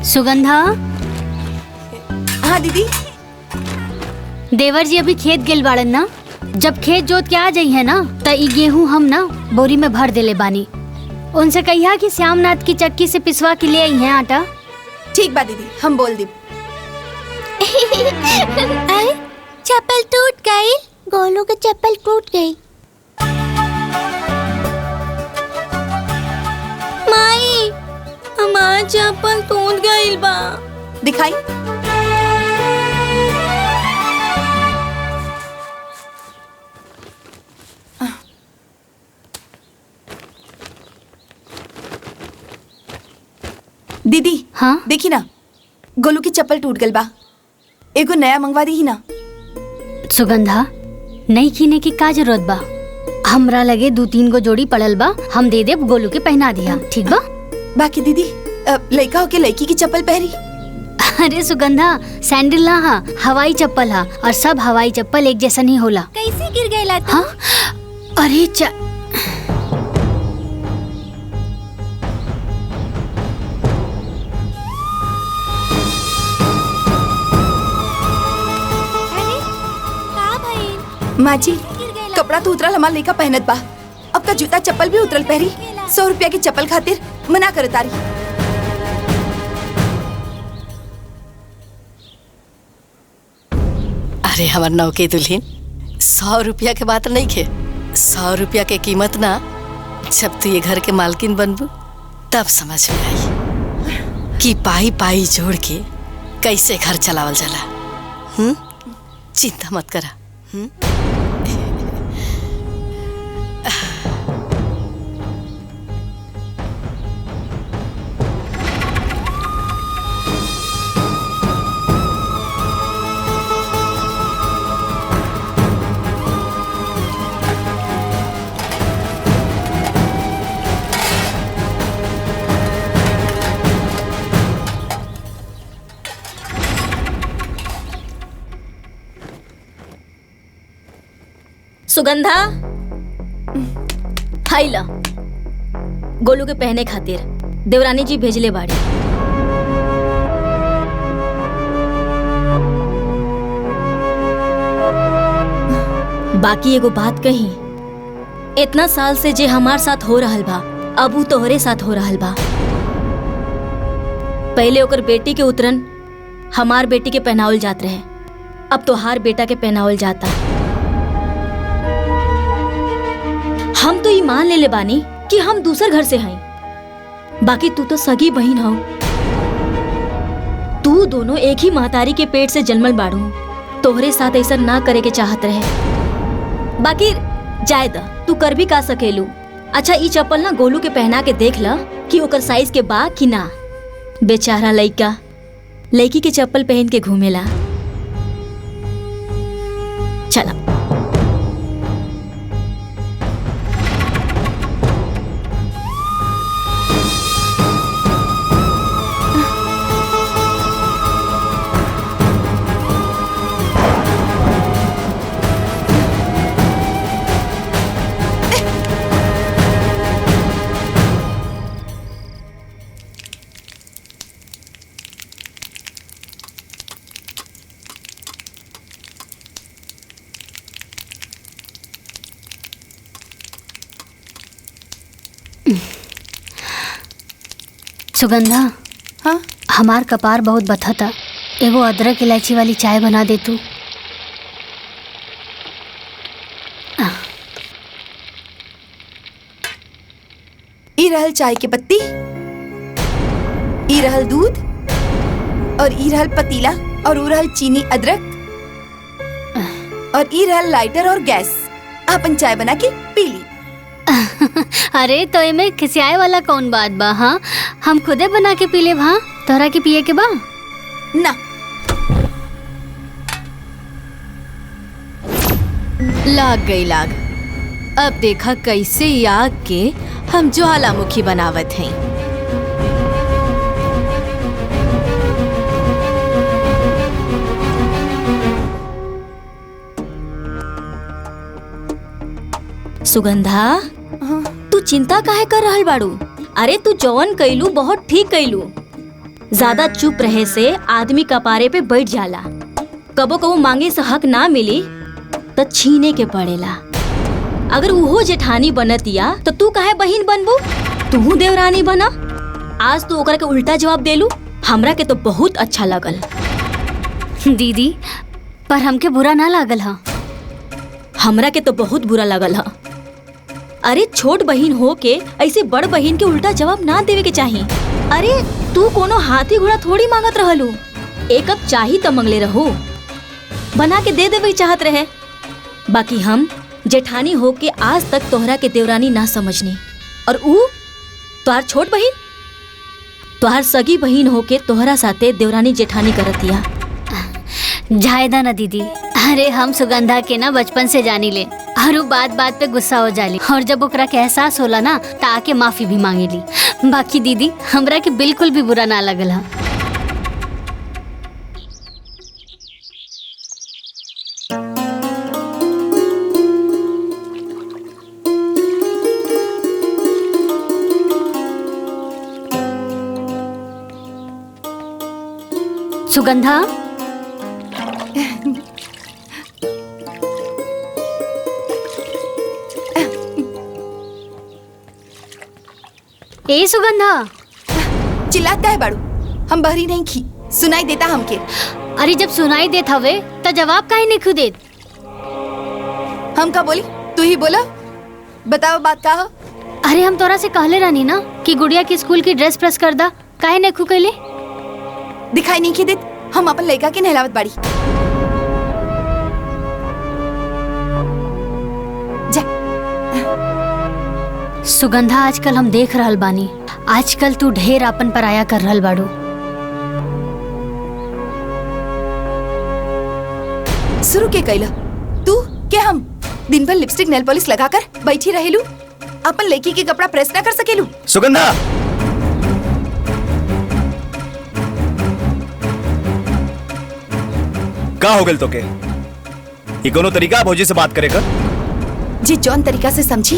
S2: सुगंधा।
S12: हाँ दीदी।
S2: देवर जी अभी खेत गेल बाड़न ना, जब खेत जोत के आ जाई है ना तो ई गेहूं हम ना बोरी में भर देले बानी। उनसे कहिया कि श्यामनाथ की चक्की से पिसवा के ले आई है आटा।
S12: ठीक बा दीदी, हम बोल दी।
S10: चप्पल टूट गई, गोलू की चप्पल टूट गई।
S7: माई, हमार चप्पल टूट गई बा।
S12: दिखाई। दीदी,
S2: हाँ
S12: देखी ना, गोलू की चप्पल टूट गल बा। एगो नया मंगवा दी ही ना।
S2: सुगंधा, नई कीने की का जरूरत बा? हमरा लगे 2-3 गो जोड़ी पड़ल बा, हम दे देब, गोलू के पहना दिया, ठीक बा?
S12: बाकी दीदी, लड़का होके लड़की की चप्पल पहरी।
S2: अरे सुगंधा, सैंडल ना हा, हवाई चप्पल हा, और सब हवाई चप्पल एक जैसा नहीं होला।
S10: कैसे गिर गई?
S2: हाँ? अरे
S12: माँ जी, कपड़ा तो उतरल हमार लड़का पहनत बा, अब का जूता चप्पल भी उतरल पहरी। 100 रुपया की चप्पल खातिर मना कर तारी।
S3: अरे हमार नौके दुल्हन, 100 रुपया के बात नहीं खे। 100 रुपया के कीमत ना, जब तू ये घर के मालकिन बनबू तब समझ में आई कि पाई पाई जोड़ के कैसे घर चलावल जाला। चिंता मत करा।
S7: सुगंधा, हाई ला, गोलू के पहने खातिर देवरानी जी भेजले बाड़ी। बाकी एगो बात कही, इतना साल से जे हमार साथ हो रहल बा, अब उ तोहरे साथ हो रहल बा। पहले ओकर बेटी के उतरन हमार बेटी के पहनावल जात रहे, अब तोहार बेटा के पहनावल जाता। हम तो ये मान ले बानी कि हम दूसर घर से हैं, बाकी तू तो सगी बहन हो। तू दोनों एक ही महतारी के पेट से जन्मल बाड़ू, तोहरे साथ ऐसा ना करे के चाहत रहे। बाकी जाए द, तू कर भी का सकेलू। अच्छा ई चप्पल ना गोलू के पहना के देख ला कि ओकर साइज के बा कि ना। बेचारा लइका लड़की के चप्पल पहन के घूमेला। चला
S2: सुगंधा।
S12: हाँ
S2: हमार कपार बहुत बथता, एगो अदरक इलायची वाली चाय बना दे तू।
S12: ई रहल चाय के पत्ती, ई रहल दूध, और ई रहल पतीला, और ऊ रहल चीनी अदरक, और ई रहल लाइटर और गैस। आपन चाय बना के पी ली।
S2: अरे तो एमे खिसियाए वाला कौन बात बा? हाँ हम खुदे बना के पी लेब। हाँ तोहरा के पिए के बा
S12: ना।
S9: लाग गई लाग। अब देखा कैसे ई आग के हम ज्वालामुखी बनावत हैं।
S7: सुगंधा, तू चिंता काहे कर रहल बाड़ू? अरे तू जौन कैलू बहुत ठीक कैलू। ज्यादा चुप रहे से आदमी कपारे पे बैठ जाला। कबो कबो मांगे से हक ना मिली तो छीने के पड़ेला। अगर उहो जेठानी बनतिया तो तू काहे बहिन बनबू? तू देवरानी बना। आज तू ओकरा के उल्टा जवाब देलू, हमरा के तो बहुत अच्छा लगल।
S2: दीदी पर हमके बुरा ना लागल हा।
S7: हमरा के तो बहुत बुरा लगल हा। अरे छोट बहिन हो के ऐसे बड़ बहिन के उल्टा जवाब ना देवे के चाही। अरे तू कोनो हाथी घोड़ा थोड़ी मांगत रहलू, एक कप चाही तो मंगले रहो, बना के दे देवे चाहत रहे। बाकी हम जेठानी हो के आज तक तोहरा के देवरानी ना समझनी, और ऊ तोहार छोट बहिन, तोहार सगी बहिन हो के तोहरा साथे देवरानी जेठानी करतिया।
S2: जायदा ना दीदी। अरे हम सुगंधा के ना बचपन से जानी ले, और बात बात पे गुस्सा हो जाली, और जब ओकरा के एहसास होला ना तो आके माफी भी मांगेली। बाकी दीदी हमरा के बिल्कुल भी बुरा ना लगल हा। सुगंधा, ए सुगंधा,
S12: चिल्लाता है बाड़ू? हम बहरी नहीं खी, सुनाई देता हमके।
S2: अरे जब सुनाई देत हवे तो जवाब काहे नहीं खुद देत?
S12: हम का बोली? तू ही बोला, बताओ बात का हो?
S2: अरे हम तोरा से कहले रहनी ना कि गुड़िया की स्कूल की ड्रेस प्रेस कर दा, काहे नहीं खुकैले?
S12: दिखाई नहीं की देत, हम अपन लड़का के नहलावत बाड़ी। जा।
S2: सुगंधा आजकल हम देख रहल बानी, आजकल तू ढेर अपन पराया कर रहल बाड़ू।
S12: शुरू के कैला तू के हम दिन भर लिपस्टिक नेल पॉलिश लगाकर बैठी रहेलू, अपन लड़की के कपड़ा प्रेस ना कर सकेलू?
S13: सुगंधा, का हो गल तो के? ये कोनो तरीका भौजी से बात करे कर?
S12: जी जौन तरीका से समझी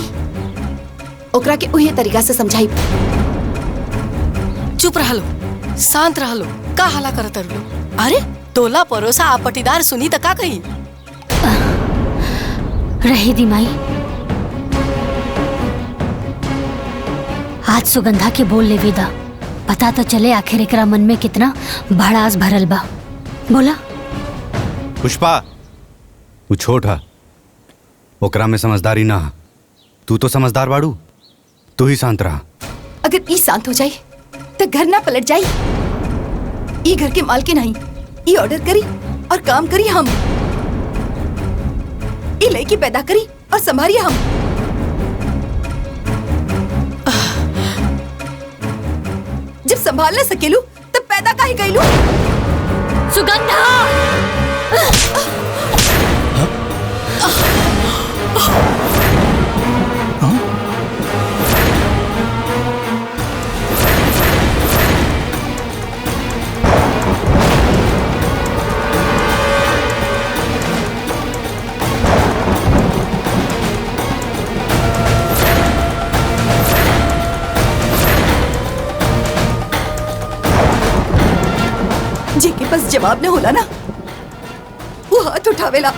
S12: ओकरा के उही तरीका से समझाई।
S3: चुप रह लो, शांत रह लो, का हला करत रहो? अरे तोला परोसा आपटीदार सुनी त का कही?
S2: रहे दी माई, आज सुगंधा के बोल ले विदा, पता तो चले आखिर एकरा मन में कितना भड़ास भरल बा। बोला।
S4: पुष्पा, वो छोट है, ओकरा में समझदारी ना है। तू तो समझदार बाड़ू, तू ही शांत रहा।
S12: अगर ई शांत हो जाए तो घर ना पलट जाए। ई घर के मालकिन नहीं, ई ऑर्डर करी और काम करी हम। ई लड़की पैदा करी और संभालिए हम। जब संभाल न सकेलू तब पैदा काहे कइलू?
S7: सुगंधा!
S12: जेके पास जवाब न होला ना, वो हाथ उठावेला।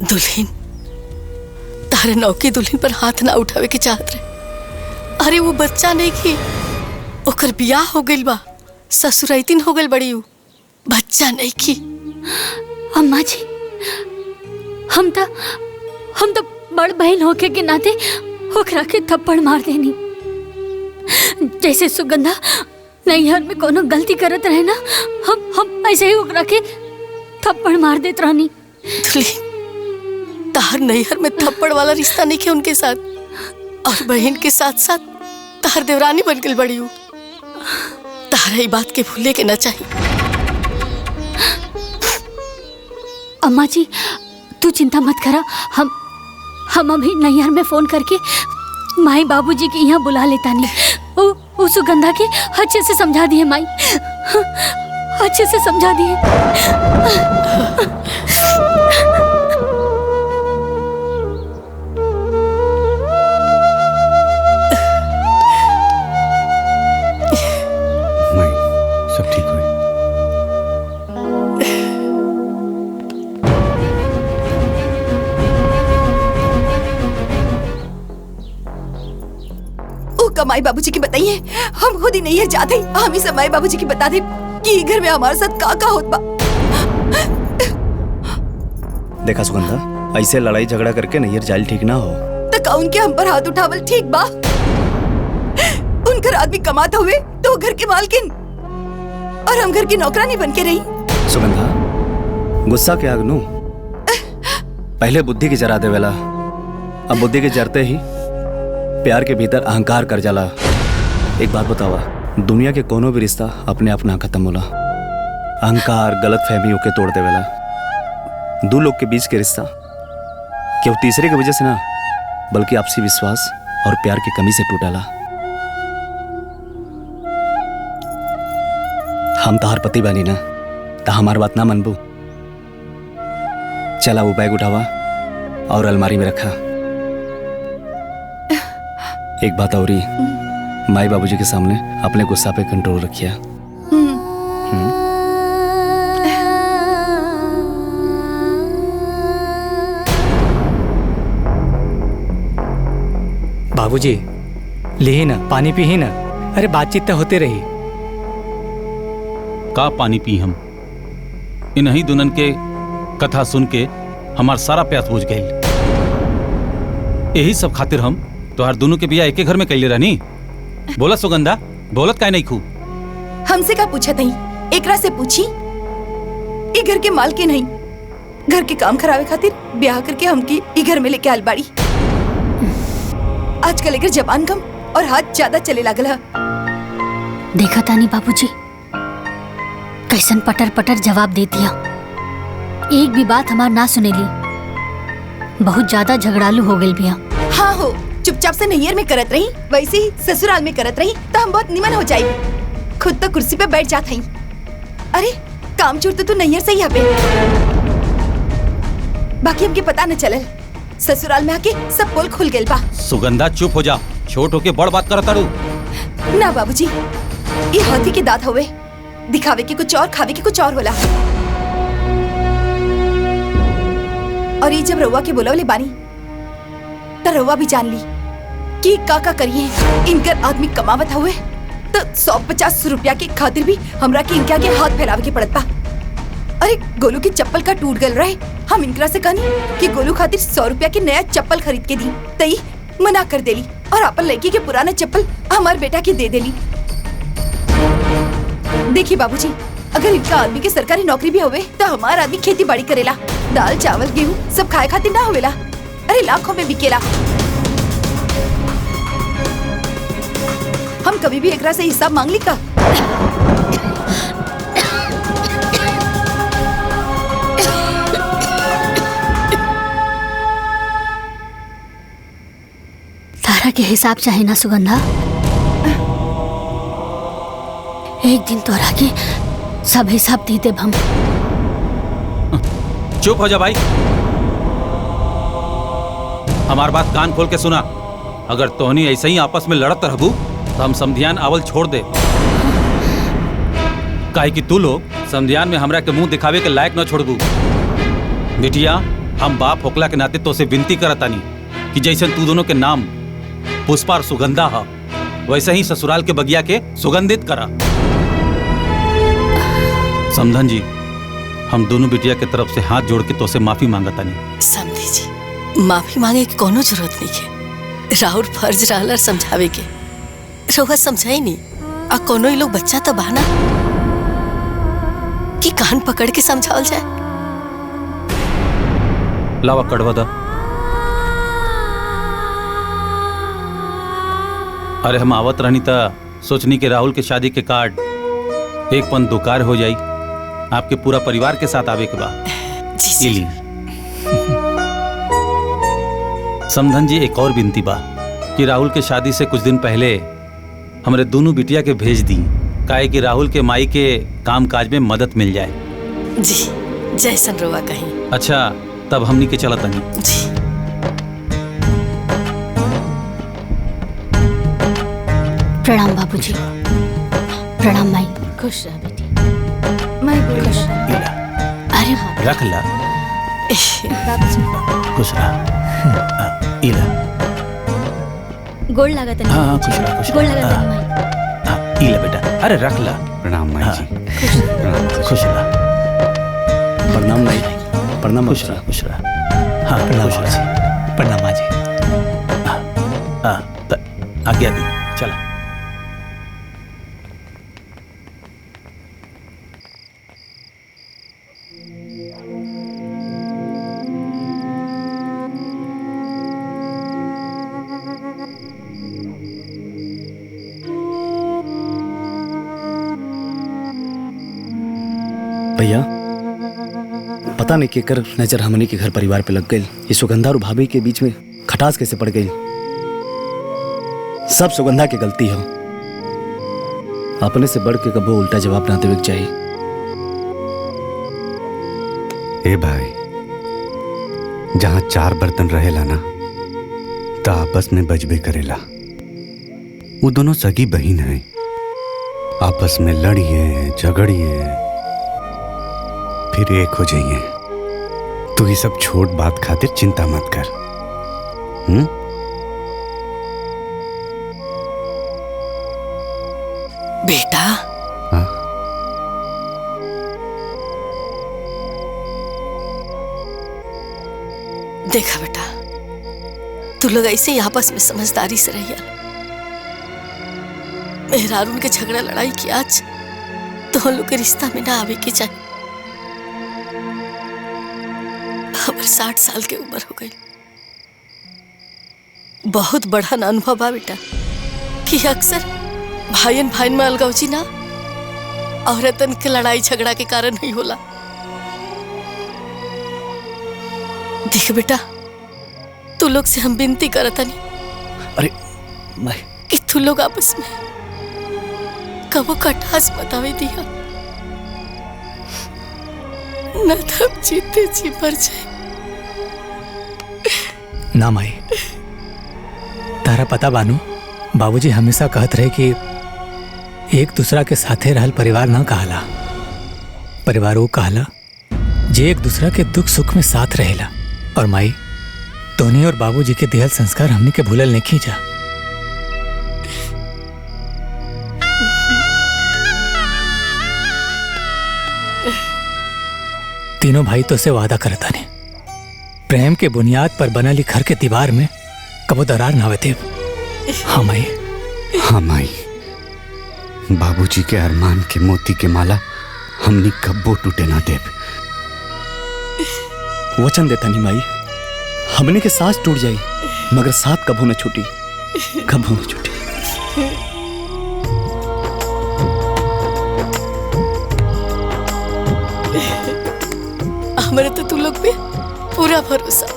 S3: दुल्हन, तारे नौकी दुल्हन पर हाथ ना उठावे के चाहत रहे। अरे वो बच्चा नहीं की, ओकर बियाह हो गइल बा, ससुराइतिन हो गइल बड़ी। बच्चा नहीं की।
S2: अम्मा जी, हम तो बड़ बहन होके के नाते ओकरा के थप्पड़ मार देनी। जैसे सुगंधा नैहर में कोनो गलती करत रहे ना, हम ऐसे ही ओकरा के थप्पड़ मार देत रहनी।
S3: तार नैहर में थप्पड़ वाला रिश्ता नहीं के उनके साथ, और बहन के साथ साथ तार देवरानी बन गई बड़ी। तारा ये बात के भूले के ना चाहिए।
S2: अम्मा जी, तू चिंता मत करा। हम अभी नैहर में फोन करके माई बाबूजी के यहाँ बुला लेता नहीं। वो सुगंधा के अच्छे से समझा दिए माई, अच्छे से समझा दिए।
S4: सब ठीक हुई।
S12: माई बाबूजी की बताइए, हम खुद ही नहीं है जाते। हम ही सब माई बाबूजी की बता दे कि घर में हमारे साथ का होत बा।
S13: देखा सुगंधा, ऐसे लड़ाई झगड़ा करके नैहर जाइल ठीक ना हो।
S12: तो का उनके हम पर हाथ उठावल ठीक बा? उनकर आदमी कमाता हुए तो घर के मालकिन, और हम घर की नौकरानी बन के रही।
S13: सुगंधा, गुस्सा के आग नू पहले बुद्धि की जरा देवेला, अब बुद्धि के जरते ही प्यार के भीतर अहंकार कर जाला। एक बात बतावा, दुनिया के कोनो भी रिश्ता अपने आप ना खत्म होला। अहंकार, गलत फहमी होके तोड़ देवेला। दो लोग के बीच के रिश्ता केवल तीसरे की वजह से ना, बल्कि आपसी विश्वास और प्यार की कमी से टूटाला। हम तहार पति बानी ना, ता हमार बात ना मनबू। चला वो बैग उठावा और अलमारी में रखा। एक बात और ही, माई बाबूजी के सामने अपने गुस्सा पे कंट्रोल रखिया।
S8: बाबूजी, ली ना पानी पी ही ना। अरे बातचीत तो होते रही।
S5: का पानी पी हम? इन्हीं दुल्हन के कथा सुन के हमार सारा प्यास बुझ गई। यही सब खातिर हम तोहार दोनों के बियाह एक घर में कैले रहनी। बोला सुगंधा, बोलत काहे नहीं खू?
S12: हमसे का पूछा नहीं, एकरा से पूछी। ई घर के माल के नहीं, घर के काम खराबे खातिर ब्याह करके हमकी ई घर में लेके आल बाड़ी। आजकल एकर जबान कम और हाथ ज्यादा चले लागल है।
S2: देखा तानी बाबूजी, कैसन पटर पटर जवाब दे दिया। एक भी बात हमार ना सुनेली। बहुत ज्यादा झगड़ालू हो गई बिया।
S12: हाँ हो, चुपचाप से नैहर में करत रही, वैसे ही ससुराल में करत रही तो हम बहुत निमन हो जाये। खुद तो कुर्सी पे बैठ जात हई। अरे काम चोर तो नैहर से ही यहाँ पे। बाकी हमके पता न चलल, ससुराल में आके सब पोल खुल गइल बा।
S5: सुगंधा चुप हो जा, छोट होके बड़ बात करत तारू।
S12: ना बाबूजी, ये हाथी के दांत हुए, दिखावे के कुछ और, खावे के कुछ और होला। और ये जब रउआ के बोलवले बानी तो रउआ भी जान ली कि का करिए। इनकर आदमी कमावत हुए तो 150 रुपया के खातिर भी हमरा के इनके आगे हाथ फैलावे के पड़त बा। अरे गोलू की चप्पल का टूट गल रहे, हम इनकरा से कहनी कि गोलू खातिर 100 रुपया के नया चप्पल खरीद के दी, तई मना कर देली और अपन लड़की के पुराना चप्पल हमार बेटा के दे देली। देखिए बाबूजी, अगर इनका आदमी के सरकारी नौकरी भी होवे तो हमारा आदमी खेती बाड़ी करेला, दाल चावल गेहूं सब खाए खातिर ना होवेला, अरे लाखों में बिकेला। हम कभी भी एकरा से हिसाब मांग ली का?
S2: तारा के हिसाब चाहे ना सुगंधा, एक दिन तोरा के सब हिसाब दे देब हम।
S5: चुप हो जा भाई, हमार बात कान खोल के सुना। अगर तोहनी ऐसे ही आपस में लड़त रहबू तो हम समधियान आवल छोड़ दे। काहे कि तू लोग समधियान में हमरा के मुंह दिखावे के लायक न छोड़बू। बिटिया, हम बाप होकला के नाते तो से विनती करतानी कि जैसे तू दोनों के नाम पुष्पा और सुगंधा हा, वैसे ही ससुराल के बगिया के सुगंधित करा। समधन जी, हम दोनों बिटिया के तरफ से हाथ जोड़ के तो से माफी मांगतानी।
S3: समधी जी, माफी मांगे की कोनो जरूरत नहीं है। राहुल फर्ज रहल समझावे के, रउआ समझाई नहीं। आ कोनो ही लोग बच्चा तो बहाना कि कान पकड़ के समझावल जाए।
S5: लावा कड़वा दा। अरे हम आवत रहनी था, सोचनी के राहुल के शादी के कार्ड एक पन दुकार हो जाई, आपके पूरा परिवार के साथ आवे के बाद।
S3: जी जी।
S5: समधन जी, एक और विनती बा कि राहुल के शादी से कुछ दिन पहले हमरे दोनों बिटिया के भेज दी, काहे कि राहुल के माई के काम काज में मदद मिल जाए।
S3: जी, जैसन रउआ कहीं।
S5: अच्छा, तब हमनी के चलत तनी।
S3: जी।
S2: प्रणाम बाबूजी। प्रणाम माई।
S1: खुश रह बेटी।
S12: मैं खुश।
S2: अरे हाँ।
S5: रख ला। खुश रहा। इला।
S7: गोड़ लागत नहीं।
S5: हाँ, खुश रहा, खुश
S7: गोड़
S5: रहा।
S7: लागत नहीं माई।
S5: इला बेटा, अरे रख ला।
S4: प्रणाम माई जी।
S5: खुश रहा।
S13: प्रणाम माई। प्रणाम।
S5: खुश रहा, खुश रहा। हाँ, खुश रहा।
S8: प्रणाम माँ जी।
S5: आज्ञा दी, चला।
S13: भैया, पता नहीं केकर नजर हमनी के घर परिवार पे लग गई। ये सुगंधा और भाभी के बीच में खटास कैसे पड़ गई? सब सुगंधा की गलती हो। अपने से बढ़ के कबो उल्टा जवाब ना देवे के चाहिए।
S4: ए भाई, जहां 4 बर्तन रहेला ना तो आपस में बजबे करेला। वो दोनों सगी बहन हैं, आपस में लड़िए झगड़िए फिर एक हो जाइए। तू ये सब छोट बात खातिर चिंता मत कर।
S3: बेटा, देखा बेटा, तू लोग ऐसे ही आपस में समझदारी से रहिया। मेहरारून के झगड़ा लड़ाई की आज तो हम लोग के रिश्ता में ना आवे के चाहिए। हमारे 60 साल के उम्र हो गई। बहुत बड़ा ना अनुभव बा बेटा कि अक्सर भाईन भाईन में अलगावची ना औरतन के लड़ाई झगड़ा के कारण नहीं होला। देख बेटा, तू लोग से हम विनती करता नहीं।
S13: अरे मैं
S3: कि तू लोग आपस में कबो कटास बतावे दिया न तब जीते जी मर जाए।
S8: ना माई, तारा पता बानू, बाबूजी हमेशा कहत रहे कि एक दूसरा के साथे रहल परिवार ना कहला। परिवार वो कहला जे एक दूसरा के दुख सुख में साथ रहेला। और माई, तोनी और बाबूजी के दिहल संस्कार हमनी के भूलल नहीं खींचा। तीनों भाई तो से वादा करता ने प्रेम के बुनियाद पर बनली घर के दीवार में कबो दरार ना होते। हाँ माई।
S4: हाँ माई, बाबूजी के अरमान के मोती के माला हमनी कब्बो टूटे ना देव।
S13: वचन देता नहीं माई, हमने के सांस टूट जाई मगर साथ कभू न छूटी, कभू न छूटी।
S3: हमारे तो तू लोग पे पूरा भरोसा।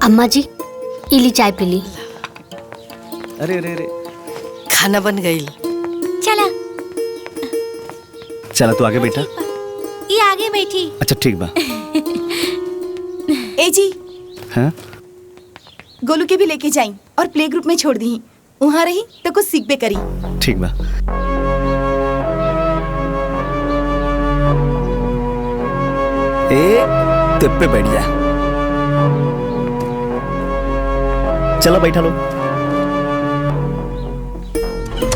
S2: अम्मा जी, इली चाय पी ली।
S13: अरे अरे अरे,
S3: खाना बन गई।
S2: चला
S13: चला तू आगे बेटा।
S2: ये आगे बैठी।
S13: अच्छा ठीक बा।
S12: ए जी,
S13: हाँ?
S12: गोलू के भी लेके जाई और प्ले ग्रुप में छोड़ दी। वहाँ रही तो कुछ सीख बे करी।
S13: ठीक बा। ए तुप पे बैठ जा। चलो बैठा लो।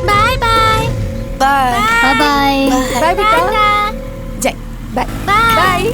S2: Bye bye.
S3: Bye
S2: bye
S12: bye बेटा। जाए बाय बाय।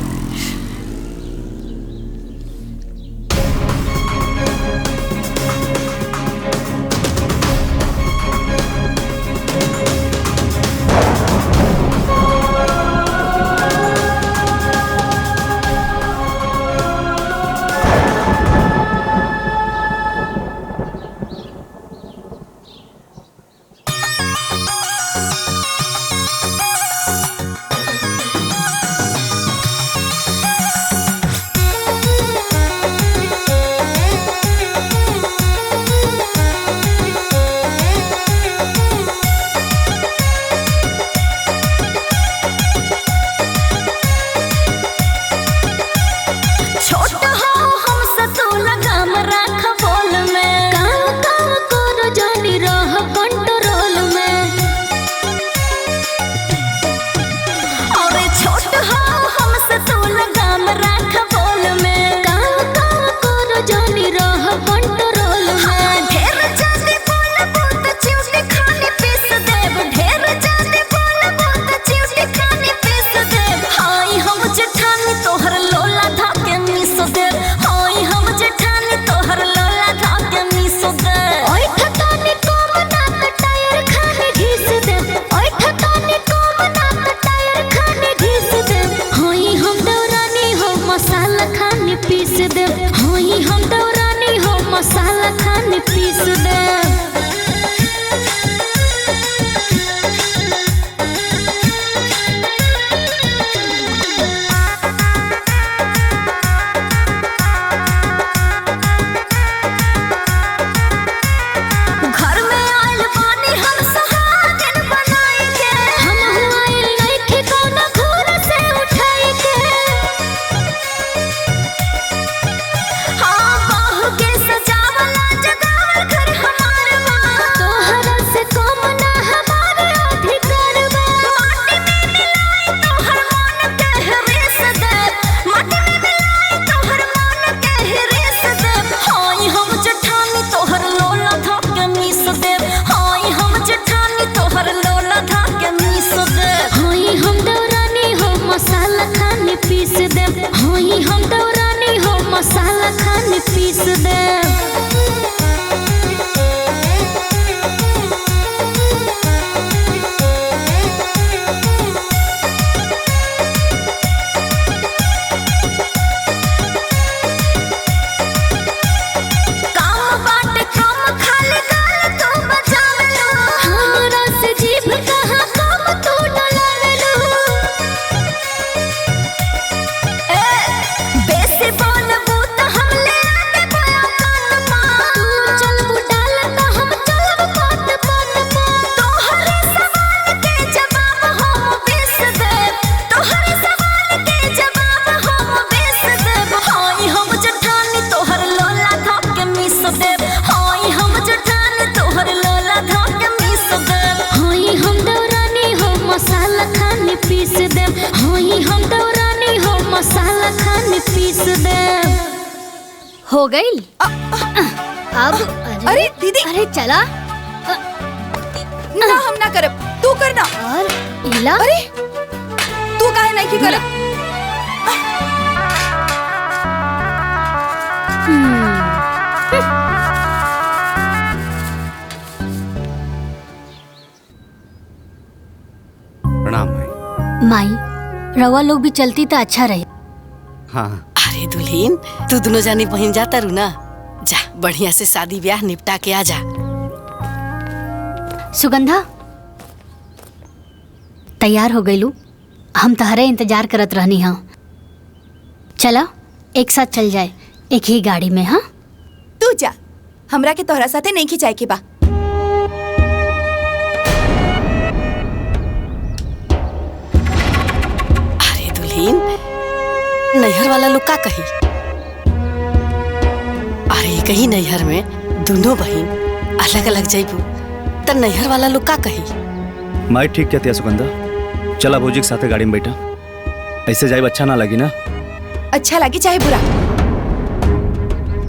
S10: हमरा से जीभ कहाँ कम तू डलावेलू।
S2: हो गई अब
S12: अरे दीदी
S2: अरे चला
S12: ना हम ना करब तू करना
S2: और इला
S12: अरे तू काहे नहीं की करब
S4: प्रणाम भाई।
S2: माई रवा लोग भी चलती तो अच्छा रहे।
S4: हाँ
S3: अरे दुल्हीन तू दोनों जानी बहन जाता रू ना, जा बढ़िया से शादी ब्याह निपटा के आ जा।
S2: सुगंधा तैयार हो गईलू, हम तहरे इंतजार करत रहनी हाँ। चला एक साथ चल जाए एक ही गाड़ी में। हाँ
S12: तू जा, हमरा के तोहरा साथे नहीं खिंचाए के बा।
S3: अरे दुल्हीन नैहर वाला लोग का कही? अरे कहीं नैहर में दोनों बहन अलग अलग जाइबू त नैहर वाला लोग का कही?
S13: माई ठीक कहती है सुगंधा, चला भौजी के साथे गाड़ी में बैठा, ऐसे जाए अच्छा ना लगी ना।
S12: अच्छा लगे चाहे बुरा,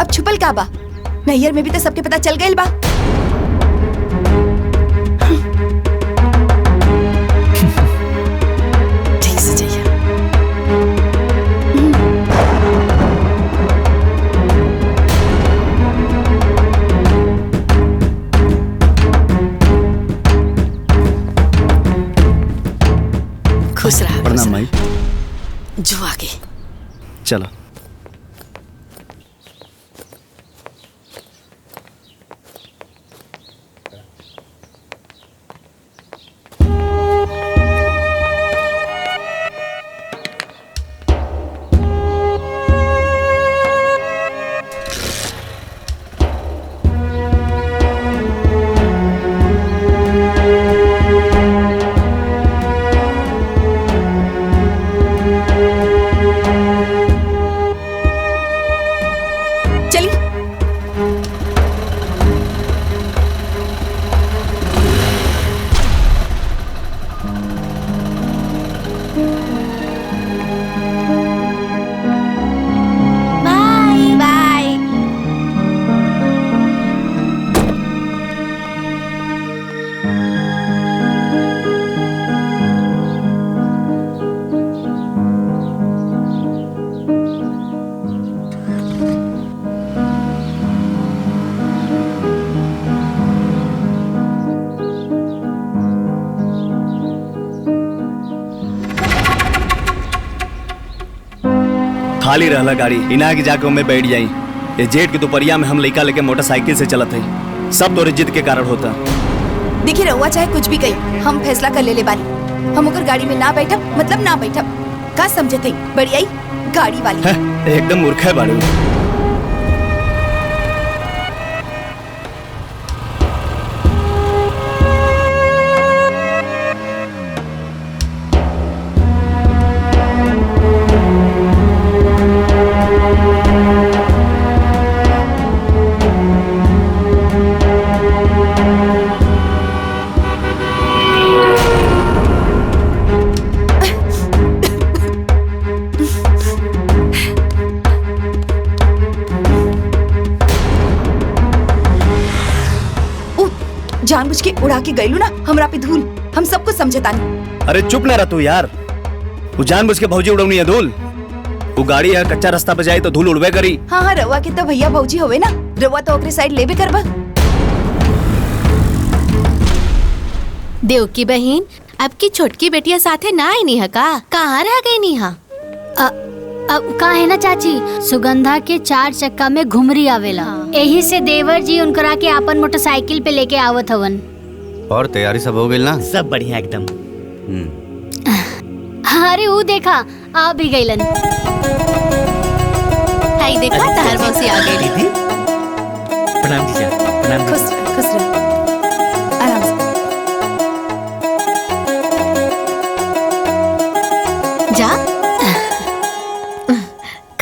S12: अब छुपल का बा? नैहर में भी तो सबके पता चल गइल बा।
S3: ठीक से जाइए। खुश रहा।
S13: प्रणाम माई।
S3: जो आगे
S13: चला
S12: चली
S1: बाय बाय।
S13: खाली रहला गाड़ी, इना के जाके उनमें बैठ जाई। ये जेठ के दोपहरिया में हम लड़का लेके मोटरसाइकिल से चलत है, सब तोरे जिद के कारण होता।
S12: देखी रहुआ चाहे कुछ भी कही, हम फैसला कर ले बानी। हम ओकर गाड़ी में ना बैठब मतलब ना बैठब। का समझे थे बढ़िया गाड़ी वाली
S13: है, एकदम मूर्ख है बाड़ू।
S12: जानबूझ के उड़ा के गईलू ना हमरा पे धूल, हम सब कुछ समझतानी।
S13: अरे चुप ना रह तू यार, वो जानबूझ के भौजी उड़वनी है धूल। वो गाड़ी है कच्चा रास्ता पे जाए तो धूल उड़वे करी।
S12: हाँ हाँ रवा के तो भैया भौजी होवे ना, रवा तो ओकरे साइड लेबे करबा।
S1: देव की बहन अब की छोटकी बेटिया साथे ना आई नी है का? कहाँ रह गई नी हा?
S2: अब का है ना चाची, सुगंधा के 4 चक्का में घुमरी आवेला, यही से देवर जी उनकरा के आपन मोटरसाइकिल पे लेके आवत हवन।
S4: और तैयारी सब हो गई ना?
S6: सब बढ़िया एकदम।
S2: अरे वो देखा आ भी गईलन।
S1: हाय देखा तहर मौसी आ गई।
S6: दीदी प्रणाम जीजा, प्रणाम।
S12: खुश रह आराम से
S1: जा।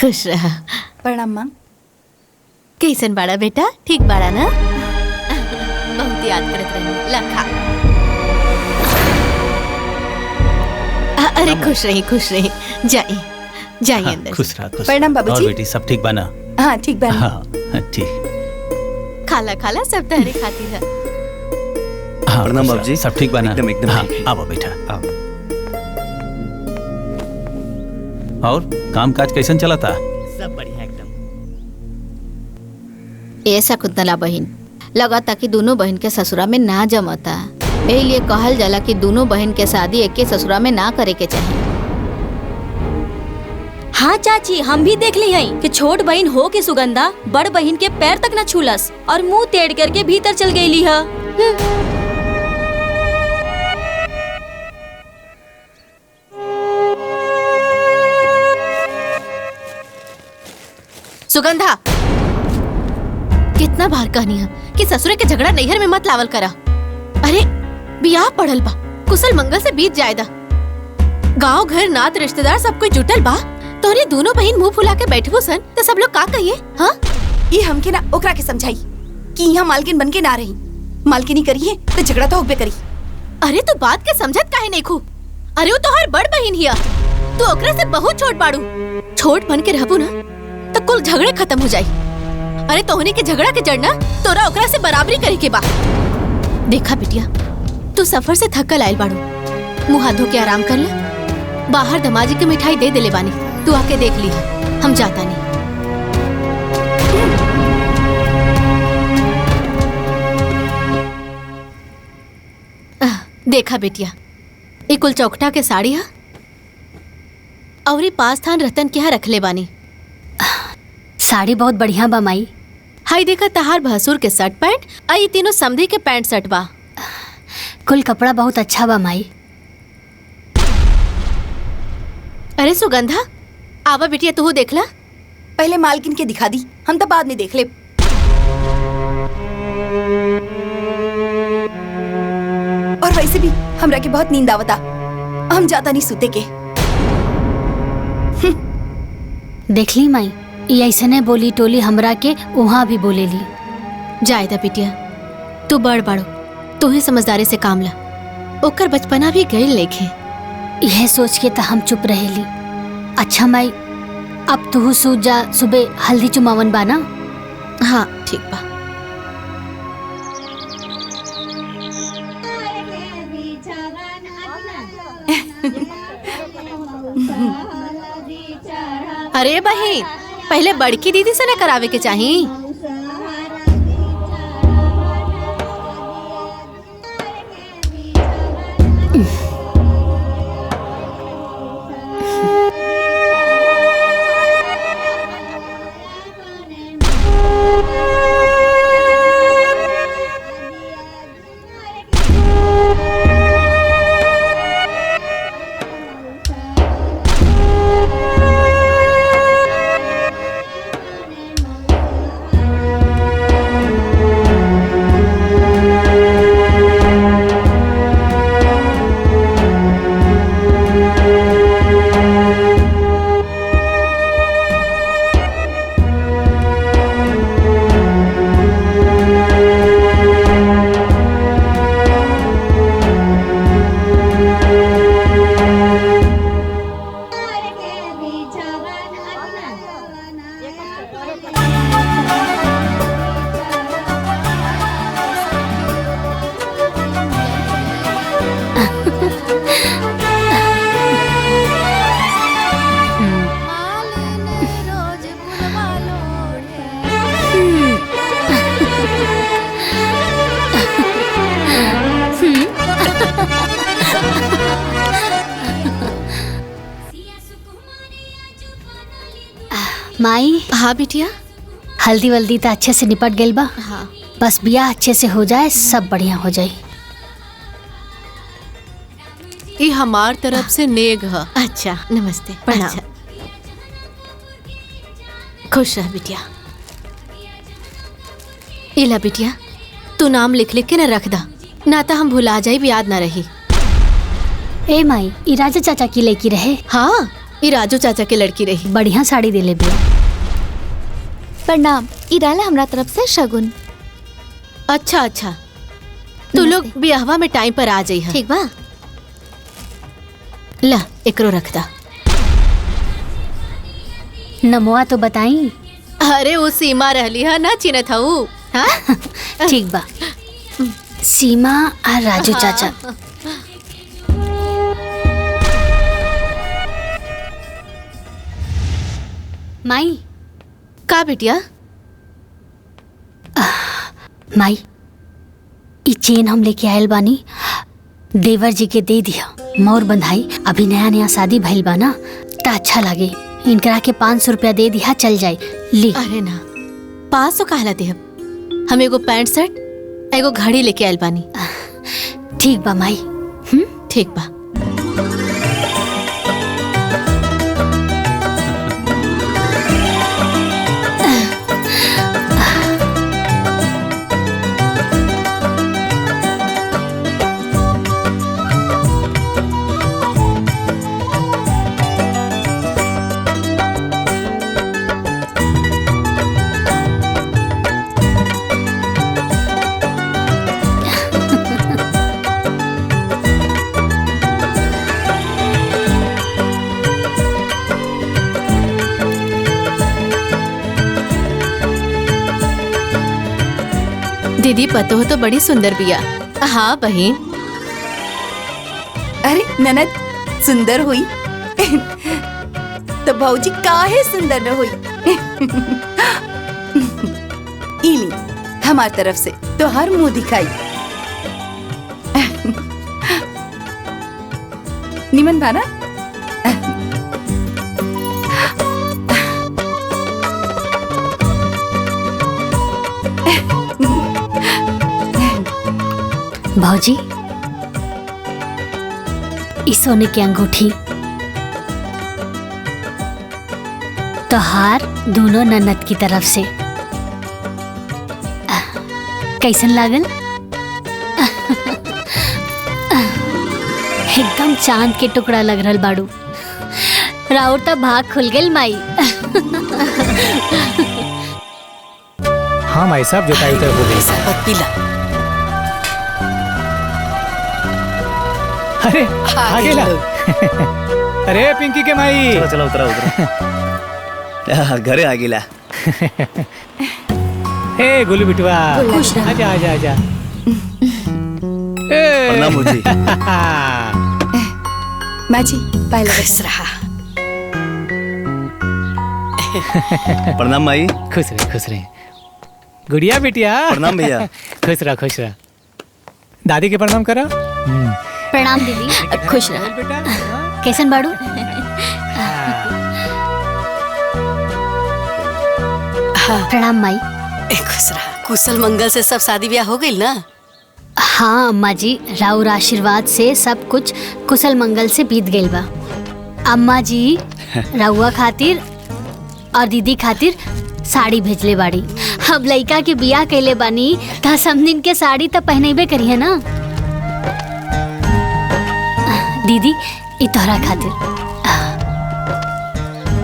S1: खुश रहा।
S12: प्रणाम माँ।
S1: कैसन बाड़ा बेटा? ठीक बाड़ा ना? बहुत याद करत रही लखा। अरे खुश रही जाइए जाइए अंदर।
S5: खुश रहा खुश।
S12: प्रणाम बाबूजी।
S5: और बेटी सब ठीक बना?
S12: हाँ ठीक बा
S5: हाँ ठीक।
S1: खाला खाला सब तहरे खातिर है।
S5: हाँ,
S13: प्रणाम बाबूजी।
S5: सब ठीक बना?
S13: एकदम
S5: हाँ,
S13: ठीक है।
S5: आओ बेटा आओ। और काम काज कैसन चला था?
S6: सब बढ़िया एकदम।
S11: ऐसा कुतला बहन लगा कि दोनों बहन के ससुरा में ना जमता, यही लिए कहल जाला कि दोनों बहन के शादी एक के ससुरा में ना करे के चाहिए।
S7: हाँ चाची, हम भी देख ली हई कि छोट बहन हो के सुगंधा बड़ बहन के पैर तक न छूलस और मुंह टेढ़ करके भीतर चल गई है।
S1: सुगंधा, कितना बार कहनी है कि ससुरे के झगड़ा नैहर में मत लावल करा। अरे बियाह पड़ल बा, कुशल मंगल से बीत जायदा। गांव घर नात रिश्तेदार सब कोई जुटल बा, तोरे दोनों बहन मुंह फुला के बैठबो सन तो सब लोग का कहिए? हाँ,
S12: ये हमके ना ओकरा के समझाई कि यहाँ मालकिन बन के ना रही, मालकिनी करी है तो झगड़ा तो होबे करी।
S1: अरे तू बात के समझत काहे नहीं खू? अरे वो तो हर बड़ बहन हिया, तू ओकरा से बहुत छोट बाड़ू। छोट बन के रहबू ना तो कुल झगड़े खत्म हो जाई। अरे तोहनी के झगड़ा के जड़ना तोरा ओकरा से बराबरी करे के बा। देखा बिटिया, तू सफर से थकल आयल बाड़ू, मुँह हाथ धो के आराम कर ले। बाहर दमाजी के मिठाई दे देले बानी, तू आके देख ली। हम जाता नहीं। देखा बेटिया, ये कुल चौकटा के साड़ी है और ये पास थान रतन के यहाँ रखले बानी।
S2: साड़ी बहुत बढ़िया बा माई।
S1: हाई देखा, तहार भसुर के शर्ट पैंट और ये तीनों समधी के पैंट शर्ट बा।
S2: कुल कपड़ा बहुत अच्छा बा माई।
S1: अरे सुगंधा, आवा बिटिया तू देख ला।
S12: पहले मालकिन के दिखा दी, हम तो बाद में देख ले। और वैसे भी हमरा के बहुत नींद आवता, हम जाता नहीं सुते के।
S2: देख ली माई, ये ऐसने बोली टोली हमरा के वहाँ भी बोलेली।
S1: जायदा बिटिया, तू बड़ बड़ो, तू ही समझदारी से काम ला। ओकर बचपना भी गई लेखे।
S2: यह सोच के तो हम चुप रहेली। अच्छा माई, अब तू सूझ जा, सुबह हल्दी चुमावन बा ना?
S1: हाँ ठीक बा। अरे बहन, पहले बड़की दीदी से न करावे के चाहिए।
S2: माई।
S1: हाँ बिटिया।
S2: हल्दी वल्दी तो अच्छे से निपट गई बा।
S1: हाँ।
S2: बस बियाह अच्छे से हो जाए, सब बढ़िया हो जाए।
S9: ये हमार तरफ से नेग है।
S1: अच्छा, नमस्ते, प्रणाम। अच्छा। खुश रह बिटिया। इला बिटिया, तू नाम लिख लिख के न रख दा, ना तो हम भुला जाए, याद ना रही।
S2: ए माई, ई राजा चाचा की लड़की रहे?
S1: हाँ, ई राजू चाचा की लड़की रही।
S2: बढ़िया साड़ी दे ले बिया।
S11: प्रणाम, इराला हमरा तरफ से शगुन।
S1: अच्छा अच्छा, तू लोग बियाहवा में टाइम पर आ जाई।
S11: ठीक बा।
S1: ला एकरो रख दा।
S2: नमोआ तो बताई।
S1: अरे वो सीमा रहली है ना चिन्हत हूँ। हाँ
S2: ठीक बा। सीमा और राजू चाचा। माई
S1: का बिटिया?
S2: माई ई चेन हम लेके आयल बानी, देवर जी के दे दिया। मोर बंधाई अभी नया नया शादी भइल बा ना, त अच्छा लगे। इनकरा के 500 रुपया दे दिया, चल जाए ली।
S1: अरे ना 500 कहला देहब। हम एगो पैंट शर्ट एगो घड़ी लेके आयल बानी।
S2: ठीक बा माई।
S1: ठीक बा। दीदी पतो हो तो बड़ी सुंदर बिया। हाँ बहन।
S12: अरे ननद सुंदर हुई तो भौजी काहे सुंदर न हुई। इली हमार तरफ से तो हर मुंह दिखाई। निमन भाना।
S2: भौजी इस सोने की अंगूठी तोहार दोनों ननद की तरफ से। कैसन लागल? एकदम चांद के टुकड़ा लग रहल बाड़ू। राउर तो भाग खुल गेल माई।
S8: हाँ माई साहब जोताई उतर हो गई।
S3: पीला
S8: अरे आगे ला। अरे पिंकी के माई।
S13: चलो चलो उतरा उतरा। घरे आ गिला।
S8: हे गोलू बिटवा आजा आजा आजा।
S13: प्रणाम मुझे।
S12: माँ जी पाए लगा
S3: रहा।
S13: प्रणाम माई।
S8: खुश रहे खुश रहे। गुड़िया बिटिया।
S13: प्रणाम भैया।
S8: खुश रहा खुश रहा। दादी के प्रणाम करा।
S2: प्रणाम दीदी। खुश रह। कैसन बाड़ू? प्रणाम माई।
S3: खुश रहा। कुशल मंगल से सब शादी ब्याह हो गई ना?
S2: हाँ अम्मा जी, राउर आशीर्वाद से सब कुछ कुशल मंगल से बीत गइल बा। अम्मा जी रउआ खातिर और दीदी खातिर साड़ी भेजले बाड़ी। अब लइका के बियाह कैले बानी त समदिन के साड़ी तो पहनेबे करिए ना। दीदी ई तोहरा खातिर।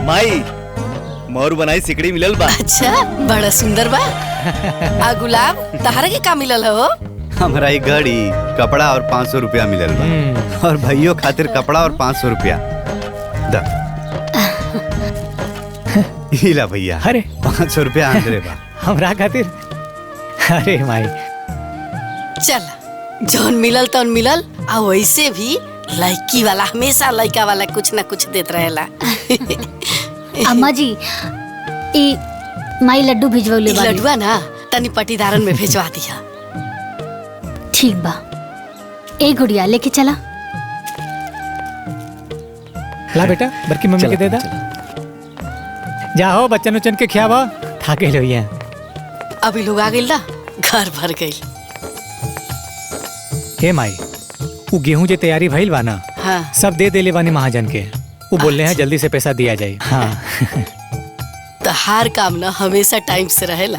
S13: माई मोर बनाई सिकड़ी मिलल बा।
S3: अच्छा बड़ा सुंदर बा। आ गुलाब तहरा के का मिलल हो?
S4: हमारा एक घड़ी कपड़ा और 500 रुपया मिलल बा। और भाइयों खातिर कपड़ा और 500 रुपया। दा इला भैया।
S8: अरे
S4: 500 रुपया आंदरे बा।
S8: हमरा खातिर। अरे माई
S3: चल जौन मिलल तौन मिलल। आ वैसे भी लड़की वाला हमेशा लड़का वाला कुछ ना कुछ देत रहेला।
S2: अम्मा जी ई माई लड्डू भिजवले बाड़ी।
S3: लड्डुआ ना तनी पटीदारन में भेजवा दिया।
S2: ठीक बा। ए गुड़िया लेके चला।
S8: ला बेटा बड़की मम्मी के दे दा। जाओ बच्चन उच्चन के खियावा। थाके लोइया।
S3: अभी लोग आ गइल ना, घर भर गइल।
S8: हे माई वो गेहूं जे तैयारी भइल बा ना,
S3: हाँ।
S8: सब दे देले बानी महाजन के। वो बोल रहे हैं जल्दी से पैसा दिया जाए। हाँ।
S3: तो हर काम ना हमेशा टाइम से रहेला।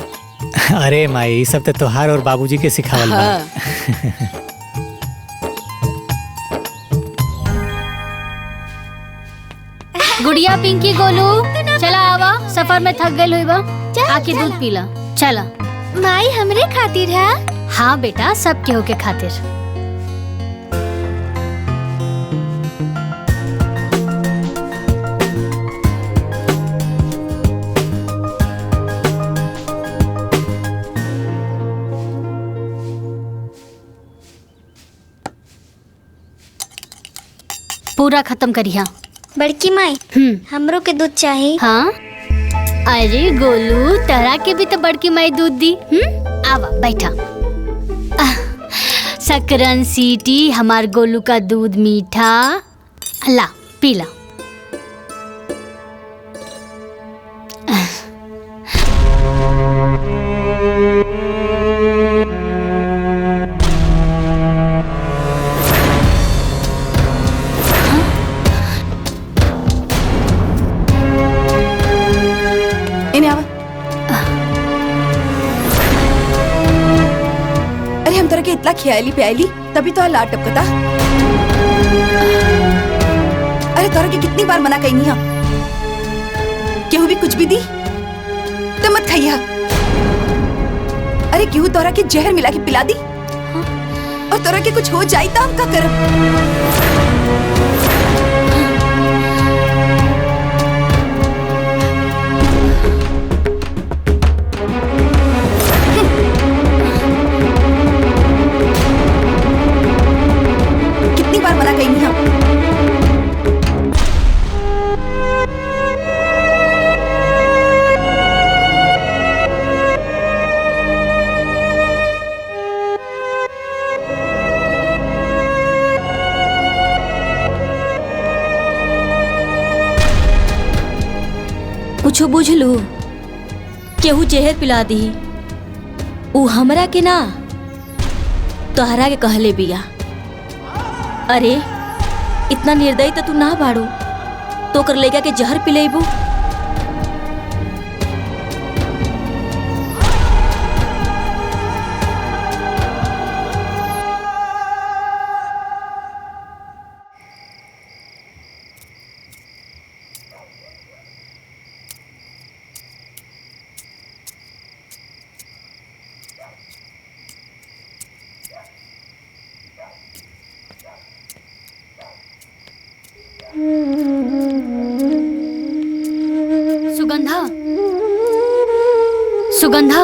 S8: अरे माई सब तो तोहार और बाबूजी के सिखावल बा।
S3: हाँ।
S2: गुड़िया पिंकी गोलू चला आवा। सफर में थक गइल होइबा। आके दूध पीला। चला।
S10: माई हमरे खातिर है।
S2: हाँ बेटा सब केहू के खातिर। पूरा खत्म करिया।
S14: बड़की माई हमरो के दूध चाहिए।
S2: हाँ अरे गोलू तहरा के भी तो बड़की माई दूध दी। आवा बैठा। सकरन सीटी हमार गोलू का दूध मीठा। ला पीला।
S12: इन्हें आवा। अरे हम तरह के इतना खियाली प्याली तभी तो लाट टपकता। अरे तोरा के कितनी बार मना कही हम केहू भी कुछ भी दी तो मत खाइया। अरे केहू तोरा के जहर मिला के पिला दी और तोरा के कुछ हो जाए तो हम का करब। कितनी बार मना कही हम।
S7: कुछ बुझ लू केहू जहर पिला दी ऊ हमरा के ना तोहरा के कहले बिया। अरे इतना निर्दयी तो तू ना बाड़ू तो कर लेगा के जहर पिलेबू।
S2: सुगंधा सुगंधा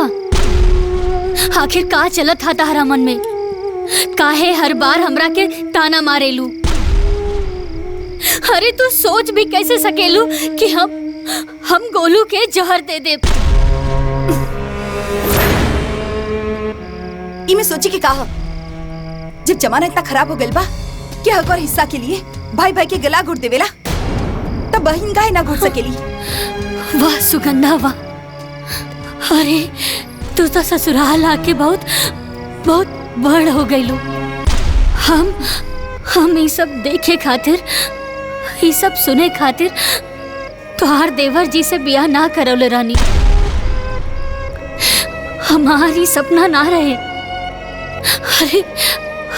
S2: आखिर का चलत था तारा मन में? काहे हर बार हमरा के ताना मारेलू? अरे तू सोच भी कैसे सकेलू कि हम गोलू के जहर दे दे।
S12: इमे सोची के कहा जब जमाना इतना खराब हो गइल बा कि हक और हिस्सा के लिए भाई भाई के गला घुट देवेला तब बहन काहे ना घुट सकेली।
S2: वाह सुगंधा वाह। अरे तू तो ससुराल आके बहुत बहुत बड़ हो गईलू। हम ये सब देखे खातिर ये सब सुने खातिर तोहार देवर जी से ब्याह ना करौले रानी। हमारी सपना ना रहे। अरे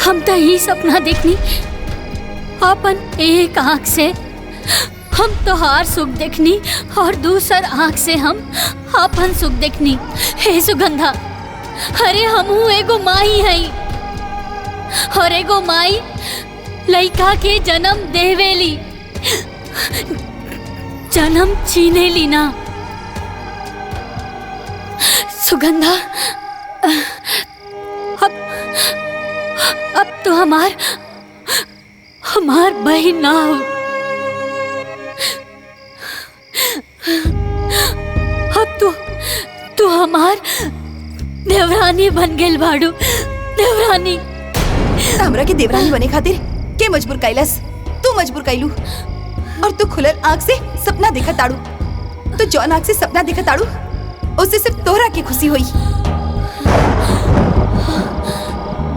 S2: हम तो यही सपना देखनी अपन एक आंख से हम तोहार सुख देखनी और दूसर आंख से हम अपन सुख देखनी। हे सुगंधा अरे हमहू एगो माई हई और एगो माई लइका के जन्म देवेली जन्म छीनेली ना। सुगंधा अब तो हमार बहन ना हो। अब तू हमार देवरानी बन गेल बाड़ू। देवरानी
S12: हमरा के देवरानी बने खातिर के मजबूर कैलस? तू मजबूर कैलू और तू खुलल आंख से सपना देखा ताड़ू। तो जौन आंख से सपना देखा ताड़ू उससे सिर्फ तोहरा की खुशी हुई।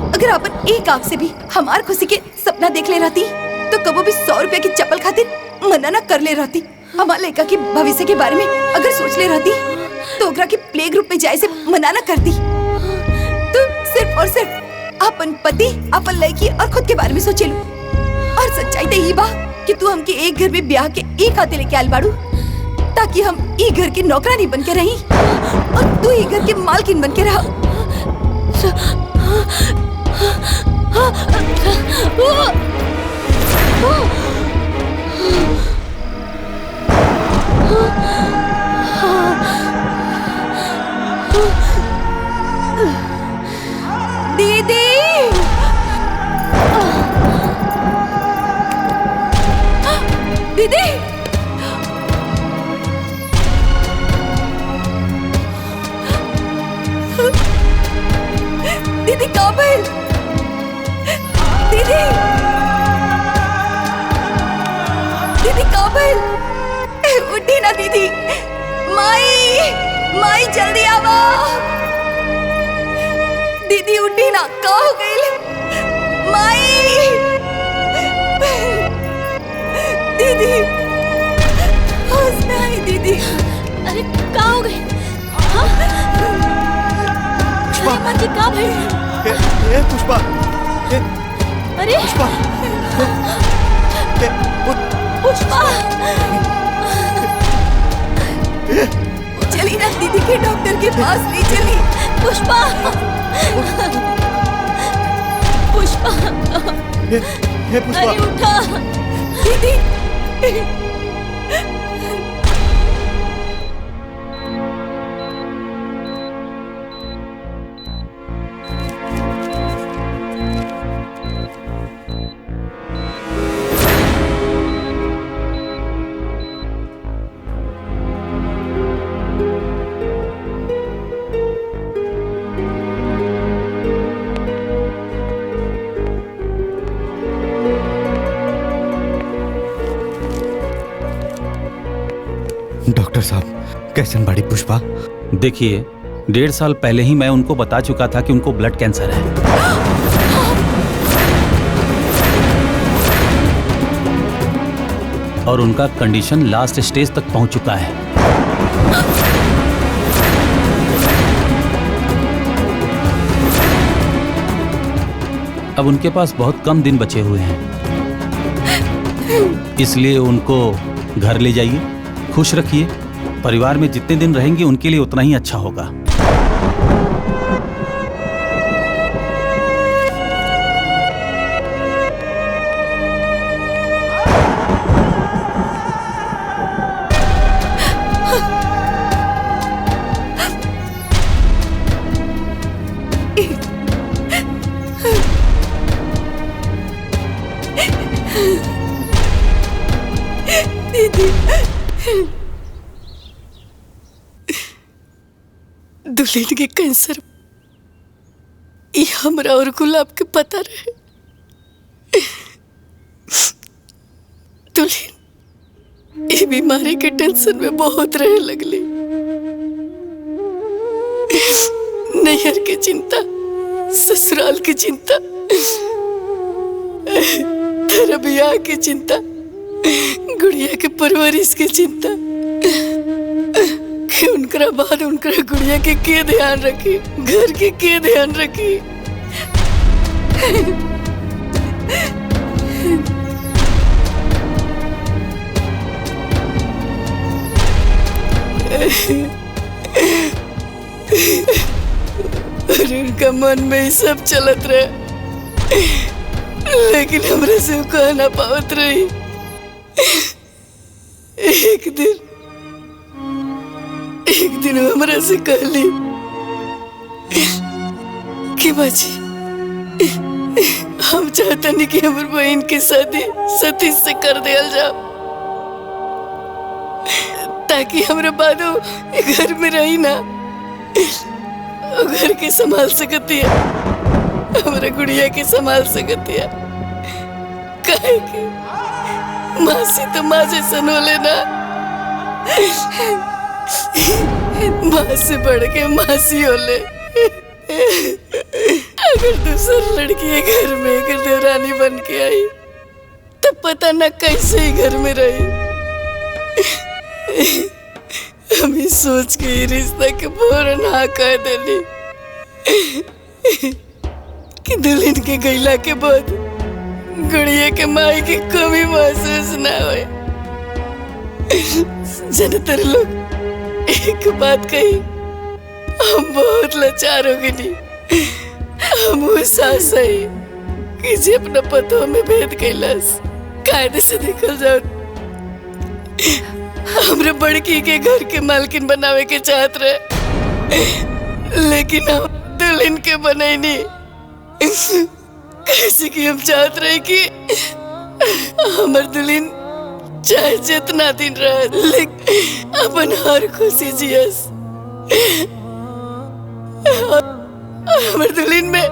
S12: अगर अपन एक आंख से भी हमार खुशी के सपना देख ले रहती तो कबो भी 100 रुपए की चप्पल खातिर मना न कर ले रहती। हमार लड़का के भविष्य के बारे में अगर सोच ले रहती तो ओकरा के प्ले ग्रुप में जाए से मना न करती। तू सिर्फ और सिर्फ अपन पति, अपन लड़की और खुद के बारे में सोचेलू। और सच्चाई तो यही बा कि तू हमके एक घर में ब्याह के एक हाथे लेके आल बाड़ू ताकि हम ई घर की नौकरानी बन के रही और तू ई घर के मालकिन बन के रहा। दीदी दीदी काबिल, दीदी, दीदी काबिल, उठी ना दीदी। माई, माई जल्दी आवो। दीदी उठी ना, का हो गई? माई, दीदी, होश में आई दीदी।
S7: अरे का हो गई? पुष्पा जी का भाई?
S4: ए पुष्पा,
S7: अरे
S4: पुष्पा,
S7: पुष्पा,
S12: चली ना दीदी के डॉक्टर के पास नहीं चली।
S7: पुष्पा, पुष्पा,
S4: पुष्पा,
S7: अरे उठा
S12: दीदी।
S4: डॉक्टर साहब कैसन बड़ी पुष्पा?
S5: देखिए 1.5 साल पहले ही मैं उनको बता चुका था कि उनको ब्लड कैंसर है। और उनका कंडीशन लास्ट स्टेज तक पहुंच चुका है। अब उनके पास बहुत कम दिन बचे हुए हैं, इसलिए उनको घर ले जाइए, खुश रखिए। परिवार में जितने दिन रहेंगे उनके लिए उतना ही अच्छा होगा।
S3: दुल्हन के कैंसर ये हमरा और गुलाब के पता रहे। दुल्हन ये बीमारी के टेंशन में बहुत रहे लगली। नैहर की चिंता, ससुराल की चिंता, तेरा ब्याह की चिंता, गुड़िया के परवरिश की चिंता, कि उनका बाद उनका गुड़िया के ध्यान रखी, घर के ध्यान रखी। और उनका मन में ही सब चलत रहे, लेकिन हमरे से कह ना पावत रही। एक दिन हमरा से कहली कि बाजी हम चाहते नहीं कि हमारी बहन की शादी सतीश से कर दिया जाओ, ताकि हमारे बाद घर में रही ना, घर के संभाल सकती है, हमारे गुड़िया के संभाल सकती है। काहे कि मासी तो माँ जैसा हो लेना, माँ से बढ़ के मासी हो ले। अगर दूसरी लड़की घर में अगर देवरानी बन के आई तो पता न कैसे ही घर में रही। हम सोच के ही रिश्ता के फौरन हाँ कह देली कि दुल्हन के गैला के बाद गुड़िया के माई की कमी महसूस ना होए। ज्यादातर लोग एक बात कही, हम बहुत लाचार हो गए। हम वो सास है कि जे अपना पतों में भेद कैलाश कायदे से निकल जाओ। हमरे बड़की के घर के मालकिन बनावे के चाहत रहे, लेकिन हम दुल्हन के बने नहीं। कैसे कि हम चाहत रहे कि हमर दुल्हन चाहे जितना दिन रहे, लेकिन अपन हर खुशी जियस। हमारे दुल्हन में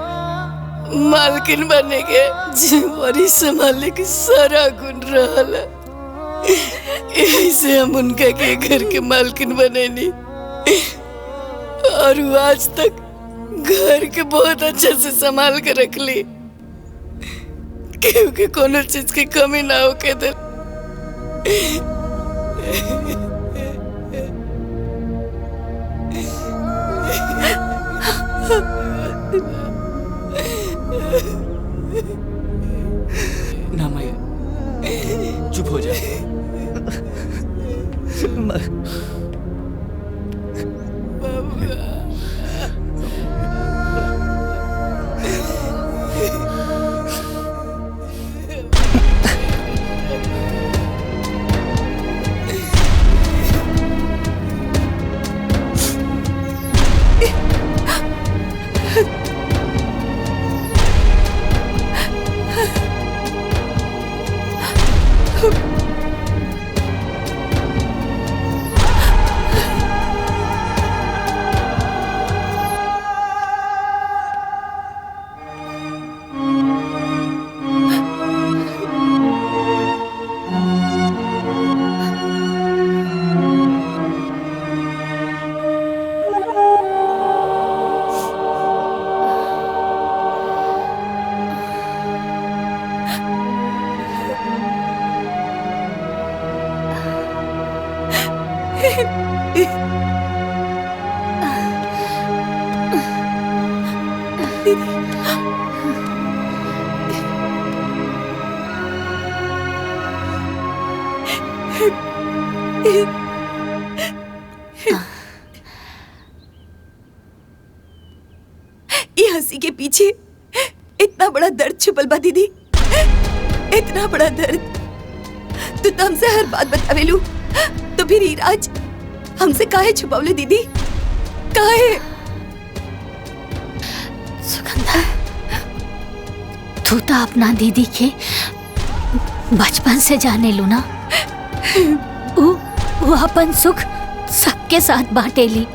S3: मालकिन बने के जिम्मेवारी संभालने की सारा गुण रहल है। यही से हम उनका के घर के मालकिन बने नहीं, और वो आज तक घर के बहुत अच्छे से संभाल के रख ली, क्योंकि कोनो चीज की कमी ना हो के दे।
S13: ना माई, चुप हो जा।
S12: ये हंसी के पीछे इतना बड़ा दर्द छुपल बा दीदी, इतना बड़ा दर्द। तू तो हमसे हर बात बतावेलू, तो फिर ही राज हमसे काहे छुपावले दीदी, काहे?
S2: सुगंधा, तू तो अपना दीदी के बचपन से जाने लू ना। वो अपन सुख सबके साथ बांटेली,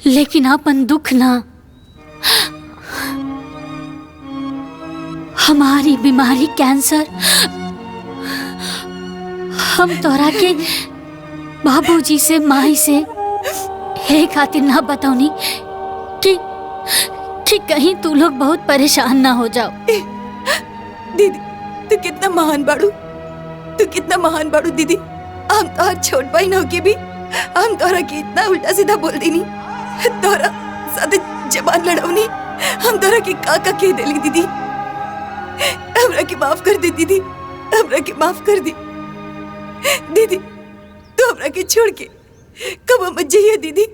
S2: लेकिन अपन दुख ना। हमारी बीमारी कैंसर हम तोरा के बाबूजी से माई से हे खातिर ना बताऊनी कि कहीं तू लोग बहुत परेशान ना हो जाओ।
S12: दीदी तू कितना महान बाड़ू, तू कितना महान बाड़ू दीदी। हम तो हर छोट बहन हो के भी हम तोरा के इतना उल्टा सीधा बोल देनी, तोरा साथे जबान लड़ौनी, हम तोरा के काका कह देली दीदी। हमरा के माफ कर दे दीदी, हमरा के माफ कर दे दीदी। तू हमरा के छोड़ के कब मत जाइए दीदी,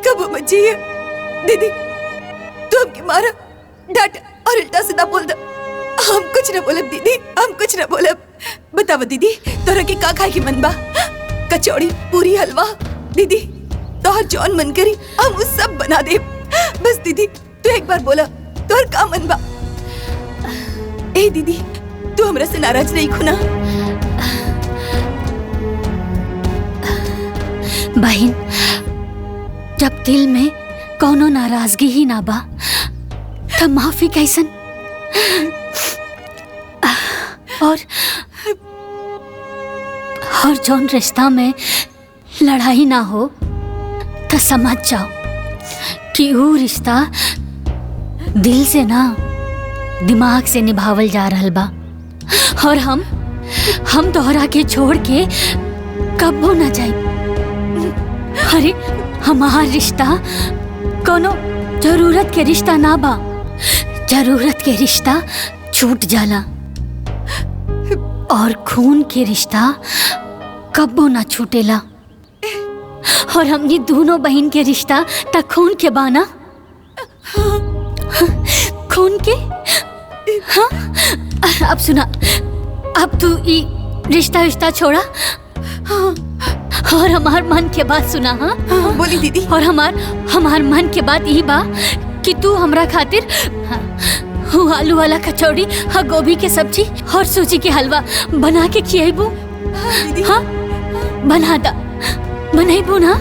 S12: कब मत जाइए दीदी। तू हमके मारा, डांटा और उल्टा सीधा बोल दे, हम कुछ न बोलब दीदी, हम कुछ न बोलब। बतावा दीदी तोरा के का खाए की मन बा? कचौड़ी, पूरी, हलवा दीदी, तोहर जौन मन करी हम उस सब बना दे। बस दीदी तू एक बार बोला तोहर का मन बा। ए दीदी तू हमरा से नाराज नहीं खुना?
S2: बहन, जब दिल में कोनो नाराजगी ही ना बा तब माफी कैसन? और जौन रिश्ता में लड़ाई ना हो तो समझ जाओ कि वो रिश्ता दिल से ना दिमाग से निभावल जा रहल बा। और हम तोहरा के छोड़ के कबो ना जाई। अरे हमार रिश्ता कोनो जरूरत के रिश्ता ना बा, जरूरत के रिश्ता छूट जाला और खून के रिश्ता कब्बो ना छूटेला। और हमनी दोनों बहन के रिश्ता त खून के बाना, खून के। हाँ अब सुना, अब तू ई रिश्ता छोड़ा और हमार मन के बात सुना। हाँ
S12: बोली दीदी।
S2: और हमार मन के बात यही बा कि तू हमरा खातिर आलू वाला कचौड़ी, गोभी के सब्जी और सूजी के हलवा बना के खियाबू। हाँ बना दा, बनाइबू ना?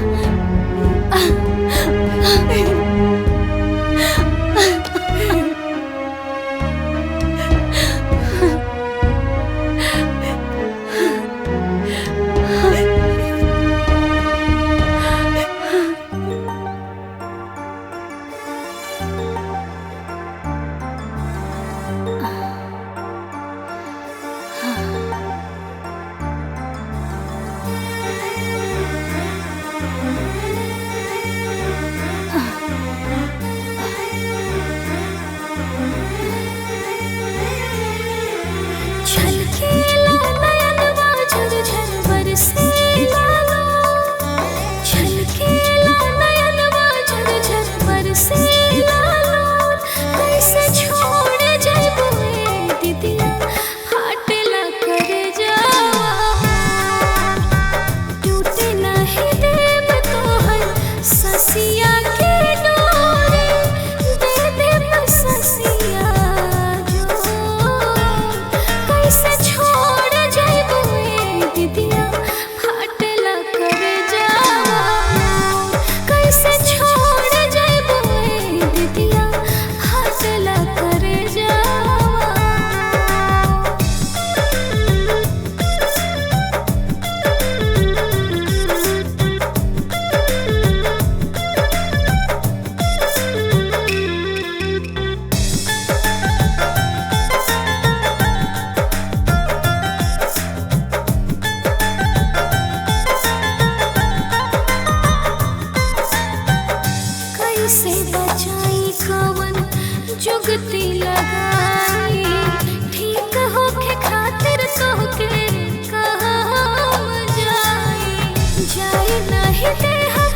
S10: कैसे बचाई कवन जुगती लगाई ठीक होके खातिर तोहके काम जाई जाई नहीं दे हम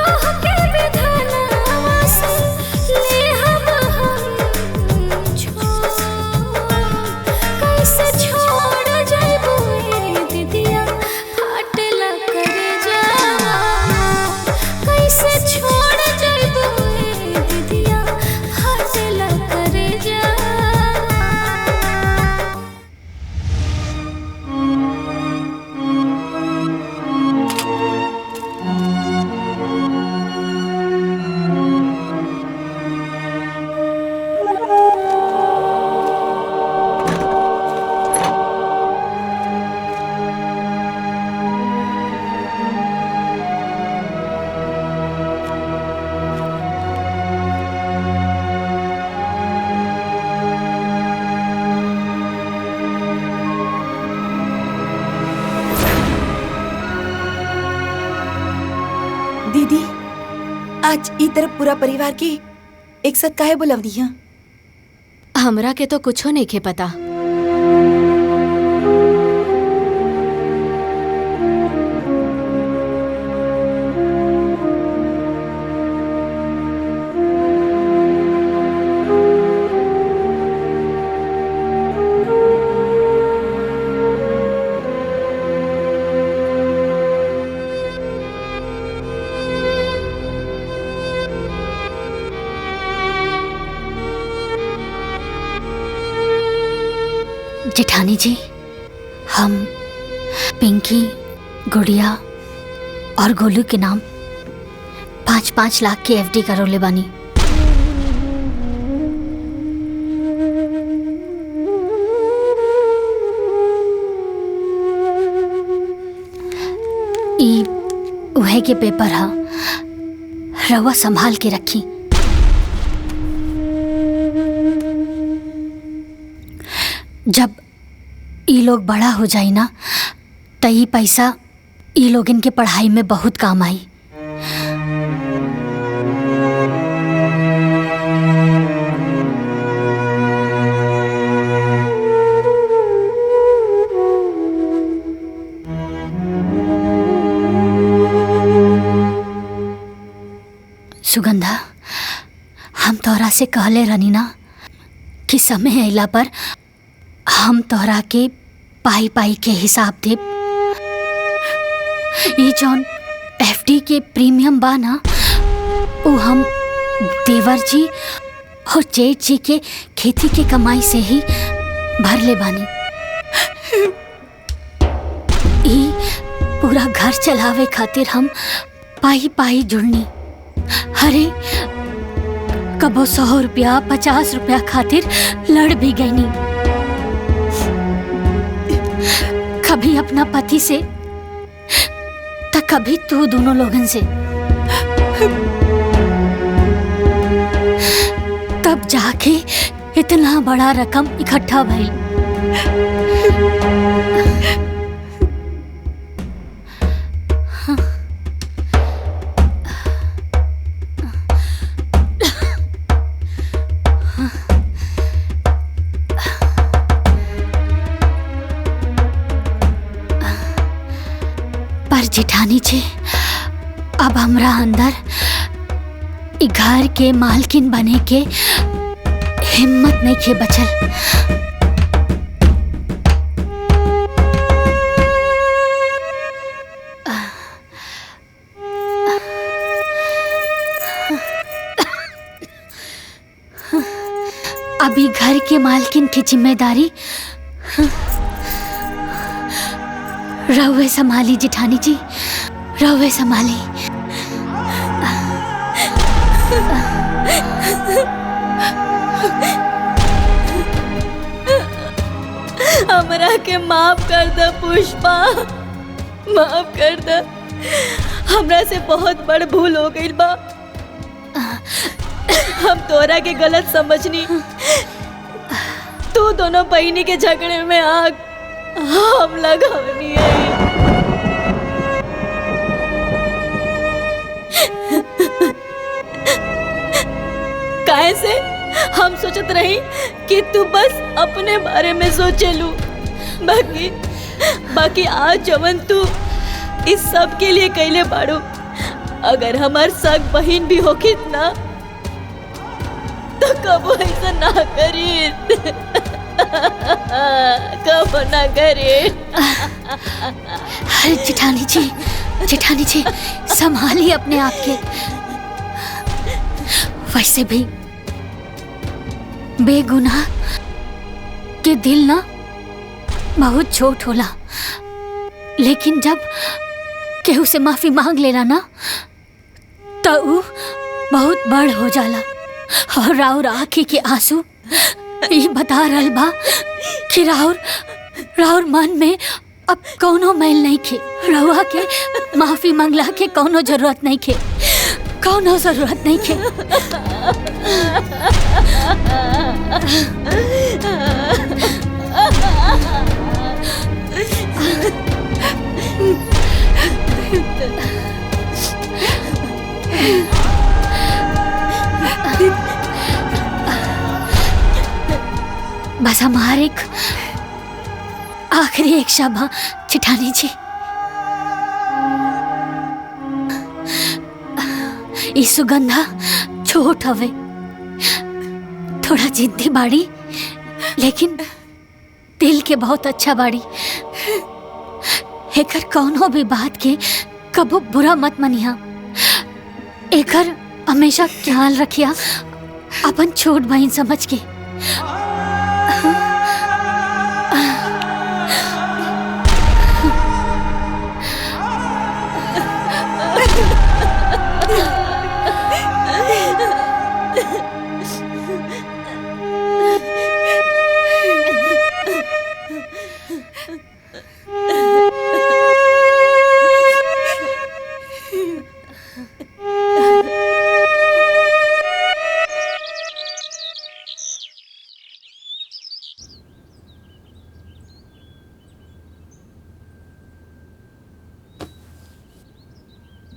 S10: तोहके विधानवा से ले हम छोड़ कैसे छोड़ जाइबू ए दीदिया फाटला करे जा कैसे छोड़ जाइबू ए दीदिया फाटला करे जा
S12: दीदी आज ई तरफ पूरा परिवार के एक साथ काहे बुलावदी है?
S1: हमरा के तो कुछो नहीं खे पता।
S2: जेठानी जी, हम पिंकी, गुड़िया और गोलू के नाम 5-5 लाख की एफडी करोले बानी। ई उहे के पेपर हा, रवा संभाल के रखी। जब ई लोग बड़ा हो जाई ना त ई पैसा ई लोगन के पढ़ाई में बहुत काम आई। सुगंधा, हम तोहरा से कहले रहनी ना कि समय अइला पर हम तोहरा के पाई पाई के हिसाब दे। ये जौन एफडी के प्रीमियम बा ना वो हम देवर जी और जेठ जी के खेती के कमाई से ही भर ले बानी। ई पूरा घर चलावे खातिर हम पाई पाई जुड़नी। अरे कबो 100 रुपया 50 रुपया खातिर लड़ भी गई नी। कभी अपना पति से तो कभी तू दोनों लोगन से। तब जाके इतना बड़ा रकम इकट्ठा भइल। पर जेठानी जी, अब हमरा अंदर इ घर के मालकिन बने के हिम्मत नहीं के बचल। अभी घर के मालकिन की जिम्मेदारी रहुए संभाली जेठानी जी, रहुए संभाली।
S7: हमरा के माफ कर दे पुष्पा, माफ कर दे। हमरा से बहुत बड़ भूल हो गई बा। हम तोरा के गलत समझनी। तू दोनों बहिनी के झगड़े में आग हम लगवनी है। सोचत रही कि तू बस अपने बारे में सोचेलू। बाकी आज जवन तू इस सब के लिए कैले बाड़ू, अगर हमार सग बहन भी होखित ना तो कबो ऐसा ना करी, कबो ना करे।
S2: जेठानी जी संभालिए अपने आप के। वैसे भी बेगुनाह के दिल ना बहुत छोट होला, लेकिन जब केहू से माफी मांग लेला ना तो ऊ बहुत बड़ हो जाला। और राउर आँखी के आंसू ये बता रहल बा कि राउर मन में अब कौनो मैल नहीं खे। रउआ के माफी मांगला के कौनो जरूरत नहीं खे, कौनो जरूरत नहीं खे। बस हमारे एक आखिरी इच्छा बा जेठानी जी, ई सुगंधा छोट हवे, थोड़ा जिद्दी बाड़ी, लेकिन दिल के बहुत अच्छा बाड़ी। एकर कौनो भी बात के कबो बुरा मत मनिया, एकर हमेशा ख्याल रखिया अपन छोट बहन समझ के।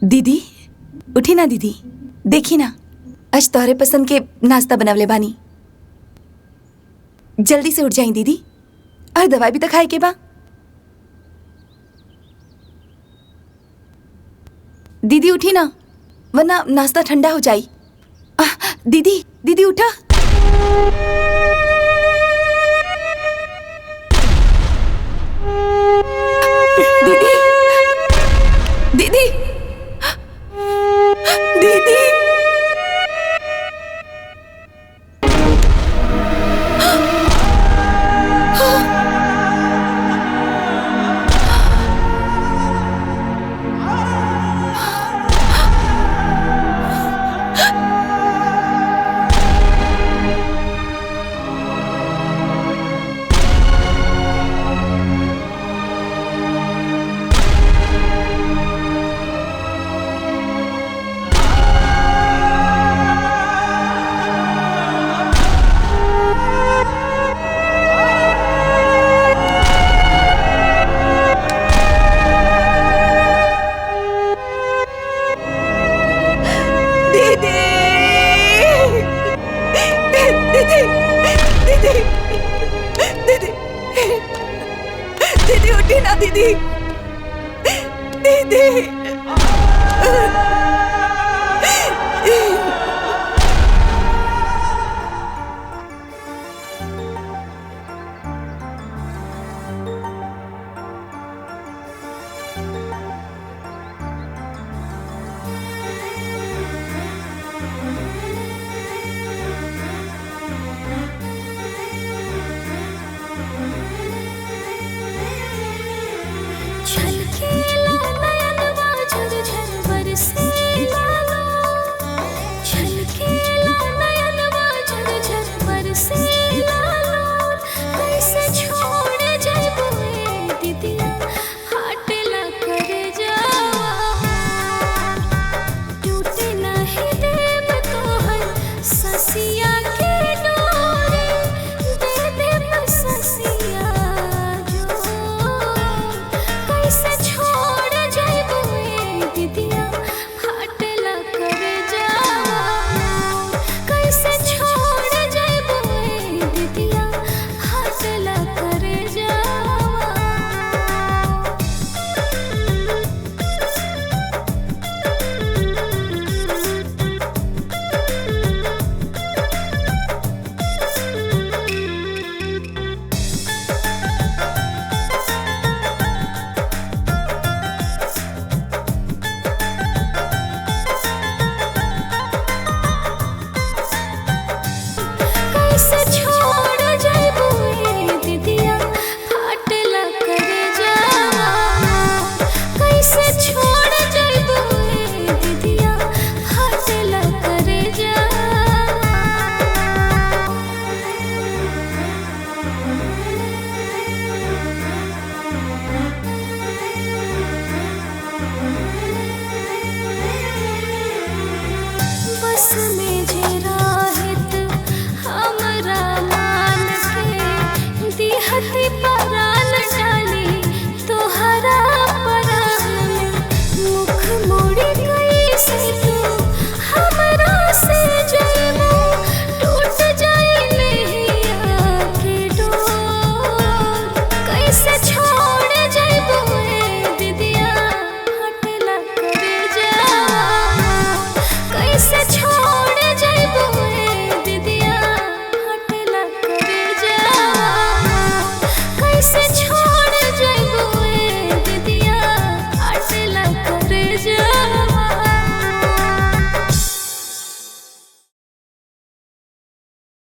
S12: दीदी उठी ना दीदी, देखी ना आज तोहरे पसंद के नाश्ता बनवले बानी। जल्दी से उठ जाई दीदी, और दवाई भी तो खाए के बा। दीदी उठी ना, वरना नाश्ता ठंडा हो जाई। दीदी दीदी उठा। दीदी दीदी दीदी
S10: बस में जे राहित हमरा मान के दिहती परान डाली तोहरा परान में मुख मोड़ी कैसे